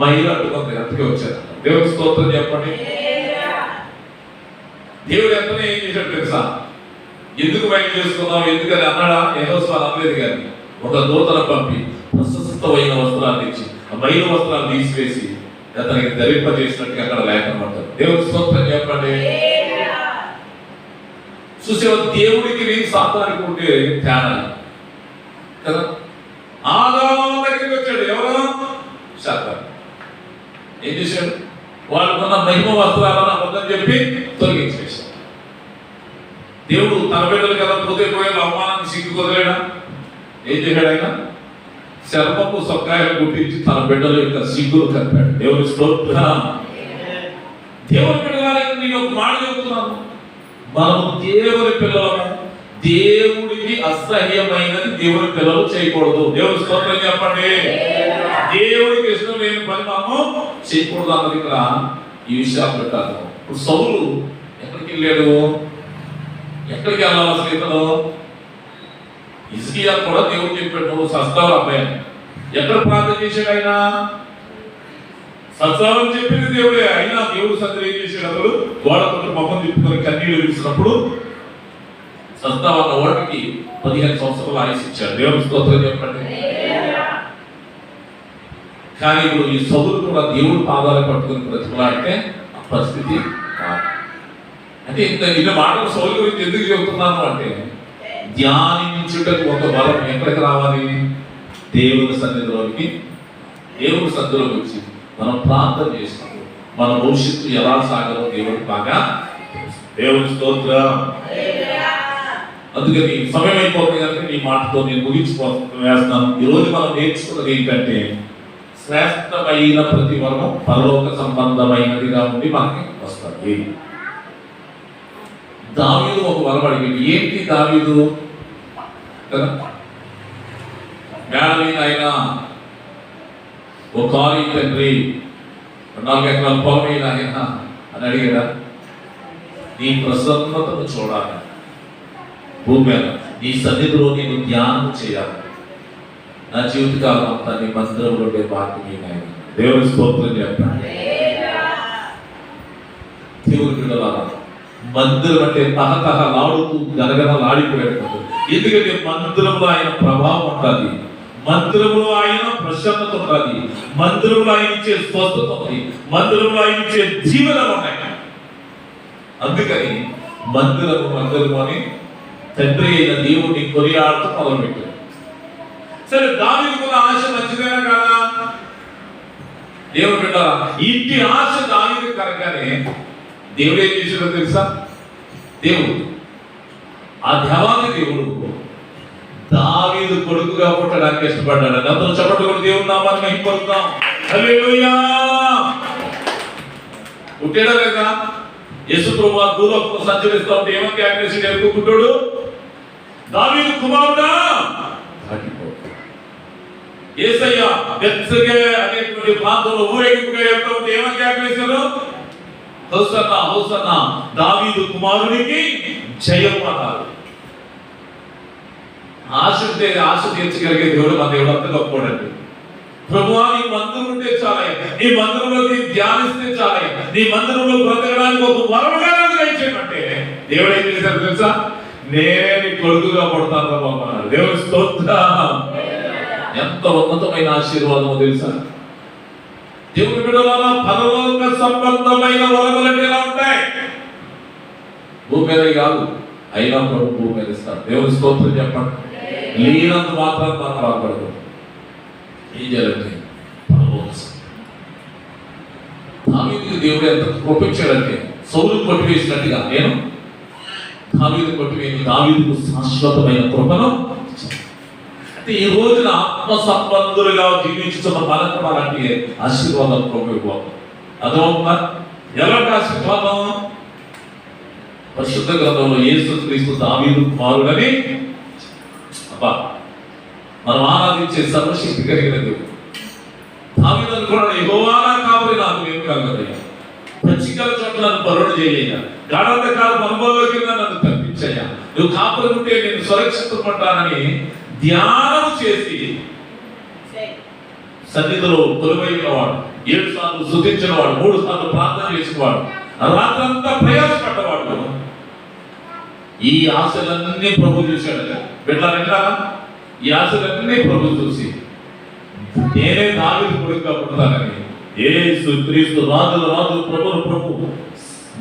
మైలు అట్టుకుంది, అందుకే వచ్చారు. దేవుని స్తోత్రం చెప్పండి. దేవుడు ఎంతనే ఏం చేశాడు తెలుసా? ఎందుకు మైలు చేసుకున్నావు ఎందుకని అన్నాడా? యెహోషువ అనలేదు. కానీ ఒక దూతను పంపి ప్రశస్తమైన వస్త్రాన్ని ఇచ్చి ఆ మైలు వస్త్రాలు తీసివేసి అతనికి ధరింపజేసినట్టుగా అక్కడ లేకనమాట. దేవుని స్తోత్రం చెప్పండి. చూసేవా, దేవుడికి నేను సాతానికి ఉంటే తేడా కదా. ఆదాము దగ్గరికి వచ్చాడు. ఎవరు? సాతాను. ఏం చేశాడు? వాళ్ళకున్న మహిమ వస్త్రాలను అబద్ధం చెప్పి తొలగించేశాడు. దేవుడు తన బిడ్డలు కదా పోతే పోయే అవమానాన్ని సిగ్గు కుదలేడా? ఏం చేశాడు ఆయన? శర్మపు సొక్కాయలు గుర్తించి తన బిడ్డల యొక్క సిగ్గులు కప్పాడు. దేవుని స్తోత్రం. దేవుని బిడ్డలారా, నేను ఒక మాట చెబుతున్నాను. మనము దేవుని పిల్లలము. దేవుడికి అసహ్యమైనది దేవుని పిల్లలు చేయకూడదు. దేవుని స్తోత్రం చెప్పండి. దేవుడికి ఇష్టం లేని పని మనము చేయకూడదు అన్నది ఇక్కడ ఈ విషయాలు పెట్టారు. ఇప్పుడు సౌలు ఎక్కడికి వెళ్ళాడు? ఎక్కడికి వెళ్ళాలి అసలు? ఇతను హిజ్కియా కూడా దేవుడు చెప్పాడు, నువ్వు సస్తావు అబ్బాయి. ఎక్కడ ప్రార్థన చేశాడు ఆయన? సత్సాలని చెప్పింది దేవుడే. అయినా దేవుడు సత్యం ఏం చేశాడు? అతడు గోడ కొట్టు మొహం తిప్పుకొని కన్నీళ్ళు విడిచినప్పుడు సస్తావు అన్న ఓటకి 15 సంవత్సరాలు ఆయుష్ ఇచ్చాడు. దేవుని స్తోత్రం చెప్పండి. కానీ ఇప్పుడు ఈ సౌలు కూడా దేవుడు పాదాలు పట్టుకుని బ్రతుకులాడితే ఆ పరిస్థితి కాదు. అంటే ఇంత మాటలు సౌలు గురించి ఎందుకు చెబుతున్నాను అంటే, ధ్యానించుటకు ఒక బలం ఎక్కడికి రావాలి? దేవుని సన్నిధిలోకి. దేవుని సన్నిధిలోకి వచ్చి మనం ప్రార్థన చేస్తాం. మన భవిష్యత్తు ఎలా సాగదో దేవుడికి బాగా తెలుసు. దేవుని స్తోత్రం. అందుకని సమయం అయిపోతుంది కనుక ఈ మాటతో నేను వేస్తున్నాను. ఈరోజు మనం నేర్చుకున్నది ఏంటంటే, శ్రేష్టమైన ప్రతి వరము పరలోక సంబంధమైనదిగా ఉండి మనకి వస్తుంది. దావీదు ఒక వరం అడిగింది. ఏంటి దావీదు? కదా, ఆయన ఒక కాలి తండ్రి, 4 ఎకరాల పొలం ఆయన అని అడిగాడా? నీ ప్రసన్నతను చూడాలి, భూమి మీద నీ సన్నిధిలో నేను ధ్యానం చేయాలి, నా జీవితకాలం అంతా నీ మందిరంలో ఉండే భాగ్యం ఆయన. దేవుని స్తోత్రం చెప్పండి. దేవుని బిడ్డలారా, మందిరం అంటే తహతహలాడుతూ గనగనలాడిపోయాడు. ఎందుకంటే మందిరంలో ఆయన ప్రభావం ఉంటుంది, మందిరంలో ఆయన ప్రసన్నత ఉంటుంది, మందిరంలో ఆయన ఇచ్చే స్వస్థత ఉంది, మందిరంలో ఆయన ఇచ్చే జీవనం ఉన్నాయి. అందుకని మందిరము అని తండ్రి అయిన దేవుడిని కొనియాడుతూ మొదలుపెట్టాడు. సరే, దావీదు కూడా ఆశ మంచిదేనా కాదా? దేవుడు పెట్టారా, ఇంటి ఆశ దావీదు కలగానే దేవుడు ఏం చేశాడో తెలుసా? దేవుడు, ఆ దేవాది దేవుడు దావీదు కొడుకుగా పుట్టడానికి ఇష్టపడ్డాడు. అందరూ చెప్పండి కూడా దేవుడు నామాన్ని మహిమపరుద్దాం. హల్లెలూయా. పుట్టాడా లేదా? యేసు ప్రభువు భూలోకంలో సంచరిస్తూ ఉంటే ఏమని ఆజ్ఞాపించాడు? ఎరుకుంటాడు, దావీదు కుమారుడా. యేసయ్య బెత్సగే అనేటువంటి ప్రాంతంలో ఊరేగింపుగా వెళ్తూ ఉంటే ఏమని ఆజ్ఞాపించాడు? హోసన్నా హోసన్నా దావీదు కుమారునికి జయం అన్నారు. ఆశ ఉంటే ఆశ తీర్చగలిగే దేవుడు మన దేవుడు అంత గొప్పవాడండి. ప్రభువా, నీ మందిరం ఉంటే చాలయ్య, నీ మందిరంలోకి ధ్యానిస్తే చాలయ్య, నీ మందిరంలో బ్రతకడానికి ఒక వరముగా దయచేయమంటే దేవుడు ఏం చేశారు తెలుసా? నేనే నీ కొడుకుగా పడతాను బాబు అన్నాడు. దేవుని స్తోత్రం. ఎంత ఉన్నతమైన ఆశీర్వాదమో తెలుసా? దేవుని బిడ్డలారా, పరలోక సంబంధమైన వరములు ఎలా ఉంటాయి? భూమి మీద కాదు, అయినా ప్రభు భూమి మీద ఇస్తాడు. దేవుని స్తోత్రం చెప్పండి. లేనంత మాత్రం మనం బాధపడదు. ఏం జరుగుతుంది? దావీదుకి దేవుడు ఎంత కృపించాడంటే, సౌలు కొట్టివేసినట్టుగా నేను దావీదు కొట్టివేసి దావీదుకు శాశ్వతమైన కృపను. అంటే ఈ రోజున ఆత్మ సంబంధులుగా జీవించుతున్న మనకు అలాంటి ఆశీర్వాదం ప్రభుత్వం అదవుతుందా? ఎలాంటి ఆశీర్వాదం? పరిశుద్ధ గ్రంథంలో యేసుక్రీస్తు దావీదు కుమారుడని మనం ఆరాధించే సర్వశక్తి కలిగిన దేవుడు. దావీదు అనుకున్నాడు, యెహోవా కావలి నాకు ఏమి కలగదయ్యా, పచ్చికల చోట నన్ను పరుడు చేయయ్యా, గాఢంధకాల అనుభవంలోకి నన్ను తప్పించయ్యా, నువ్వు కాపులు ఉంటే నేను సురక్షితపడ్డానని ధ్యానం చేసి సన్నిధిలో కొలువైన వాడు, 7 సార్లు స్తుతించిన వాడు, 3 సార్లు ప్రార్థన చేసిన వాడు, రాత్రంతా ప్రయాసపడ్డవాడు. ఈ ఆశలన్నీ ప్రభు చూశాడు. బిడ్డలారా, ఈ ఆశలన్నీ ప్రభు చూసి నేనే దావీదు కొడుకుగా పుడతానని, యేసు క్రీస్తు రాజుల రాజు, ప్రభుల ప్రభు,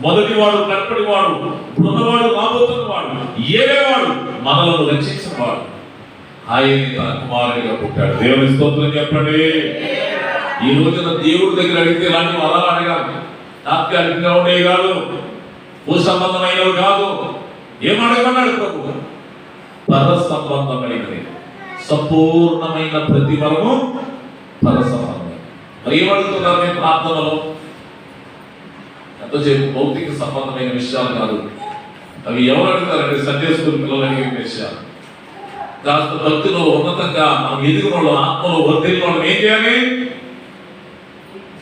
మొదటివాడు, కడపటివాడు, ఉన్నవాడు, రాబోతున్నవాడు, ఏలేవాడు, మనలను రక్షించినవాడు, ఆయన తన కుమారుడిగా పుట్టాడు. దేవుని స్తోత్రం చెప్పండి. ఈ రోజున దేవుడి దగ్గర అడిగితే ఇలాంటి వరాలు అడగాలి. తాత్కాలికంగా ఉండేవి కాదు, భూ సంబంధమైనవి కాదు. ఏమడగన్నాడు ప్రభు? పర సంబంధమైనది, సంపూర్ణమైన ప్రతి వరము పర సంబంధం. మరి ఏమడుగుతున్నారు మేము ప్రార్థనలో? ఎంతసేపు భౌతిక సంబంధమైన విషయాలు కాదు. అవి ఎవరు అడుగుతారంటే సండే స్కూల్ పిల్లలు అడిగే విషయాలు. కాస్త భక్తిలో ఉన్నతంగా మనం ఎదిగిన వాళ్ళు, ఆత్మలో వర్ధిల్లిన వాళ్ళు ఏం చేయాలి?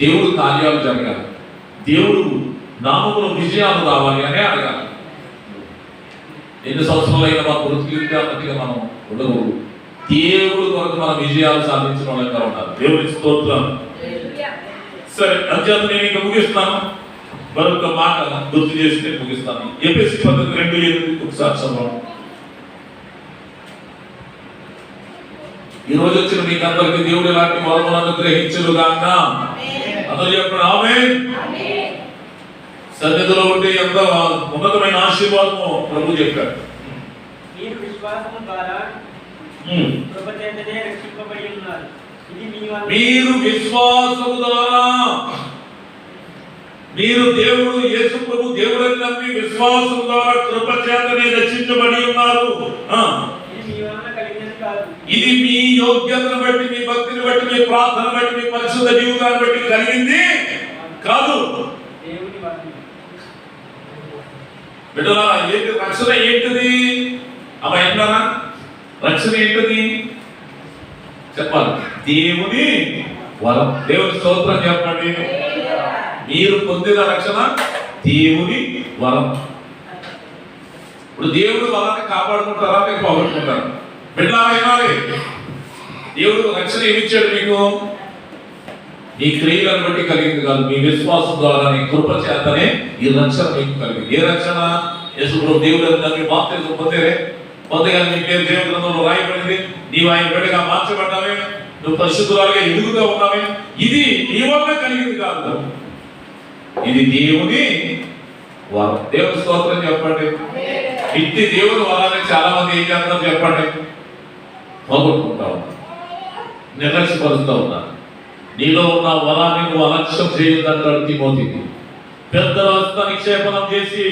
దేవుడు కార్యాలు జరగాలి, దేవుడు నామములో విజయాలు రావాలి అనే అడగాలి. ఎన్ని సంవత్సరాలైనా మన వృత్తిగా అన్నట్టుగా మనం ఉండకూడదు. దేవుడు కొరకు మనం విజయాలు సాధించిన వాళ్ళంగా ఉండాలి. దేవుడి స్తోత్రం. సరే, అధ్యాత్మ నేను ఇంకా ముగిస్తున్నాను. మరొక మాట గుర్తు చేసి ముగిస్తాను. ఎఫెసీ పత్రిక 2:8 ఒకసారి చదవండి. ఈ రోజు వచ్చిన మీకు అందరికీ దేవుడు ఇలాంటి వరములను అనుగ్రహించును గాక. అందరూ చెప్పండి ఆమేన్. సన్నిధిలో ఉంటే ఎంత ఉన్నతమైన ఆశీర్వాదము ప్రభు చెప్పారు. మీరు విశ్వాసము ద్వారా కృప చేతనే రక్షింపబడి ఉన్నారు. ఇది మీ వలన మీరు విశ్వాసము ద్వారా మీరు దేవుడు యేసు ప్రభు దేవుడని నమ్మి విశ్వాసం ద్వారా కృప చేతనే రక్షించబడి ఉన్నారు. ఇది మీ వలన కలిగినది కాదు. ఇది మీ యోగ్యతను బట్టి, మీ భక్తిని బట్టి, మీ ప్రార్థన బట్టి, మీ పరిశుద్ధ జీవితాన్ని బట్టి కలిగింది కాదు. దేవుని వలన. బిడ్డలారా, ఏంటి రక్షణ? ఏంటిది అమ్మ? ఏంటారా రక్షణ? ఏంటిది చెప్పాలి. దేవుని వరం. దేవుని స్తోత్రం చెప్పండి. మీరు పొందిన రక్షణ దేవుని వరం. ఇప్పుడు దేవుడు వరాన్ని కాపాడుకుంటారా, మీకు పోగొట్టుకుంటారా? బిడ్డలారా వినాలి. దేవుడు రక్షణ ఏమిచ్చాడు మీకు? ఈ క్రియలను బట్టి కలిగింది కాదు, మీ విశ్వాసం ద్వారా, నీ కృప చేతనే ఈ రక్షణ మీకు కలిగింది. ఏ రక్షణ? యేసు ప్రభు దేవుడు దాన్ని బాప్తిజం పొందగానే నీ పేరు దేవుని గ్రంథంలో రాయబడింది. నీవు ఆయన బిడ్డగా మార్చబడ్డావే, నువ్వు పరిశుద్ధురాలుగా ఎదుగుగా ఉన్నావే. ఇది నీ వల్ల కలిగింది కాదు, ఇది దేవుని వరం. దేవుని స్తోత్రం చెప్పండి. ఇట్టి దేవుని వరాన్ని చాలా మంది ఏం చేస్తున్నారు చెప్పండి? పోగొట్టుకుంటా ఉన్నారు, నిర్లక్ష్యపరుస్తూ ఉన్నారు. నీలో ఉన్న వరాన్ని నువ్వు అలక్ష్యం చేయొద్దంటాడు తిమోతికి. పెద్దల హస్త నిక్షేపణం చేసి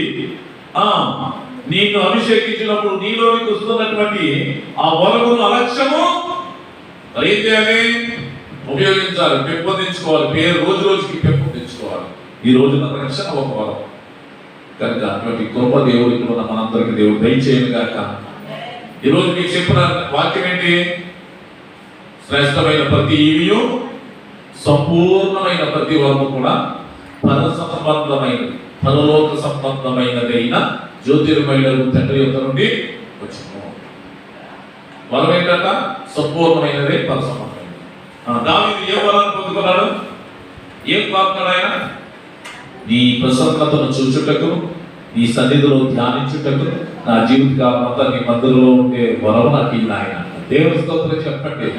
నిన్ను అభిషేకించినప్పుడు నీలోనికి వస్తున్నటువంటి ఆ వరమును అలక్ష్యము ఏం చేయాలి? ఉపయోగించాలి, పెంపొందించుకోవాలి. పేరు రోజు రోజుకి పెంపొందించుకోవాలి. ఈ రోజున రక్షణ ఒక వరం కనుక అటువంటి కృప దేవుడికి ఉన్న మనందరికి దేవుడు దయచేయను గాక. ఈరోజు మీకు చెప్పిన వాక్యం ఏంటి? శ్రేష్టమైన ప్రతి ఈవియు, సంపూర్ణమైన ప్రతి వరము కూడా పర సంబంధమైనది, పరలోక సంబంధమైనదైన జ్యోతిర్మయుల తండ్రి యొక్క నుండి వచ్చిన వరం ఏంటంట? సంపూర్ణమైనదే, పర సంబంధమైనది. దావీదు ఏ వరాన్ని పొందుకున్నాడు? ఏం కోరుకున్నాడు ఆయన? నీ ప్రసన్నతను చూచుటకు, నీ సన్నిధిలో ధ్యానించుటకు, నా జీవితకాలం అంతా నీ మందిరంలో ఉండే వరం నాకు ఇల్లు ఆయన. దేవుని స్తోత్రం చెప్పండి.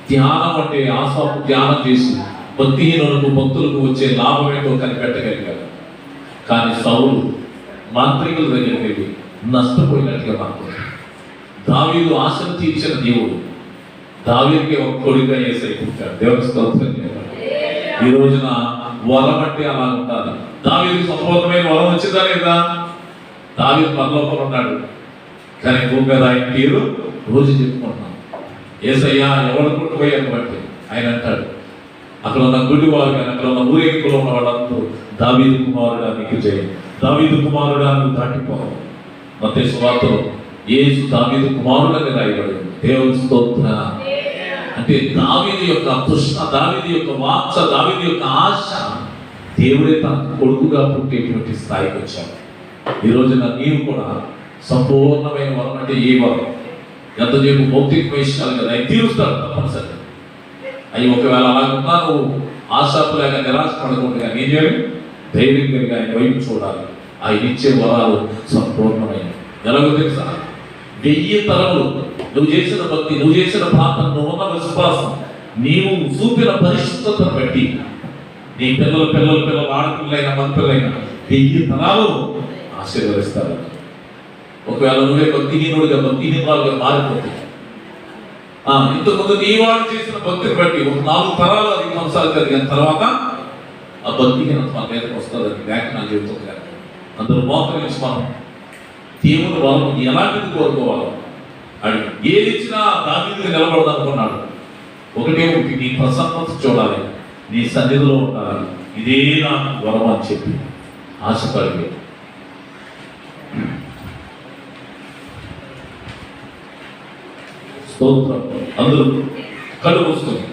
ధ్యానం అంటే ఆశాపు ధ్యానం చేసి భక్తిహీనులకు, భక్తులకు వచ్చే లాభం ఏంటో కనిపెట్టగలిగాడు. కానీ సౌలు మాంత్రికుల దగ్గరికి వెళ్ళి నష్టపోయినట్టుగా మాత్రం. దావీదు ఆశను తీర్చిన దేవుడు దావీదుకి ఒక కొడుకుగా యేసయ్య పుట్టాడు. దేవుని స్తోత్రం చెప్పండి. ఈ రోజున వరం అంటే అలా ఉంటారు. దావీదు సంపూర్ణమైన వరం వచ్చిందా లేదా? దావీదు పరలోకంలో ఉన్నాడు, కానీ భూమి మీద ఆయన పేరు రోజు చెప్పుకుంటున్నాం. యేసయ్య ఎవరు పుట్టుపోయాను బట్టి ఆయన అంటాడు, అక్కడ ఉన్న గుడివారు కానీ, అక్కడ ఉన్న ఊరేగింపులో ఉన్న వాళ్ళందరూ దావీదు కుమారుడా నీకు జయం, దావీదు కుమారుడా నువ్వు దాటిపోవు. మత్తయి సువార్తలో యేసు దావీదు కుమారుడని రాయబడింది. దేవుని స్తోత్రం. అంటే దావీదు యొక్క తృష్ణ, దావీదు యొక్క వాంఛ, దావీదు యొక్క ఆశ దేవుడే తన కొడుకుగా పుట్టేటువంటి స్థాయికి వచ్చాడు. ఈ రోజున నీవు కూడా సంపూర్ణమైన వరం అంటే ఏ వరం? ఎంతసేపు భౌతిక విషయాలు కదా, అవి తీరుస్తాడు తప్పనిసరిగా. అవి ఒకవేళ అలాగున్నా నువ్వు ఆశాపులేక నిరాశ పడకుండా ఏం చేయాలి? ధైర్యం కలిగి ఆయన వైపు చూడాలి. ఆయన ఇచ్చే వరాలు సంపూర్ణమైనవి. ఎలాగో తెలుసా? 1000 తరములు నువ్వు చేసిన భక్తి, నువ్వు చేసిన ప్రార్థన, నువ్వు ఉన్న విశ్వాసం, నీవు చూపిన పరిశుద్ధతను బట్టి నీ పిల్లలు ఆడపిల్లైనా మగపిల్లైనా 1000 తరాలు ఆశీర్వదిస్తారు. ఒకవేళ నువ్వే భక్తిహీనుడిగా, భక్తిహీనురాలుగా మారిపోతే ఇంతకుముందు నీ వాళ్ళు చేసిన భక్తిని బట్టి ఒక 4 తరాలు అది కొనసాగుతుంది. కానీ తర్వాత ఆ భక్తిహీనత మన మీదకి వస్తుంది. అది లేఖనాలు చెబుతుంది. అందరూ మోకరించి మనం దేవుని వరం ఎలాంటిది కోరుకోవాలి? అడిగి ఏది ఇచ్చినా దావీదుకి నిలబడదు అనుకున్నాడు. ఒకటి నీ ప్రసన్నత చూడాలి, నీ సన్నిధిలో ఉండాలి, ఇదే నా వరం అని చెప్పి ఆశపడి స్తోత్రం. అందరూ కళ్ళు మూసుకొని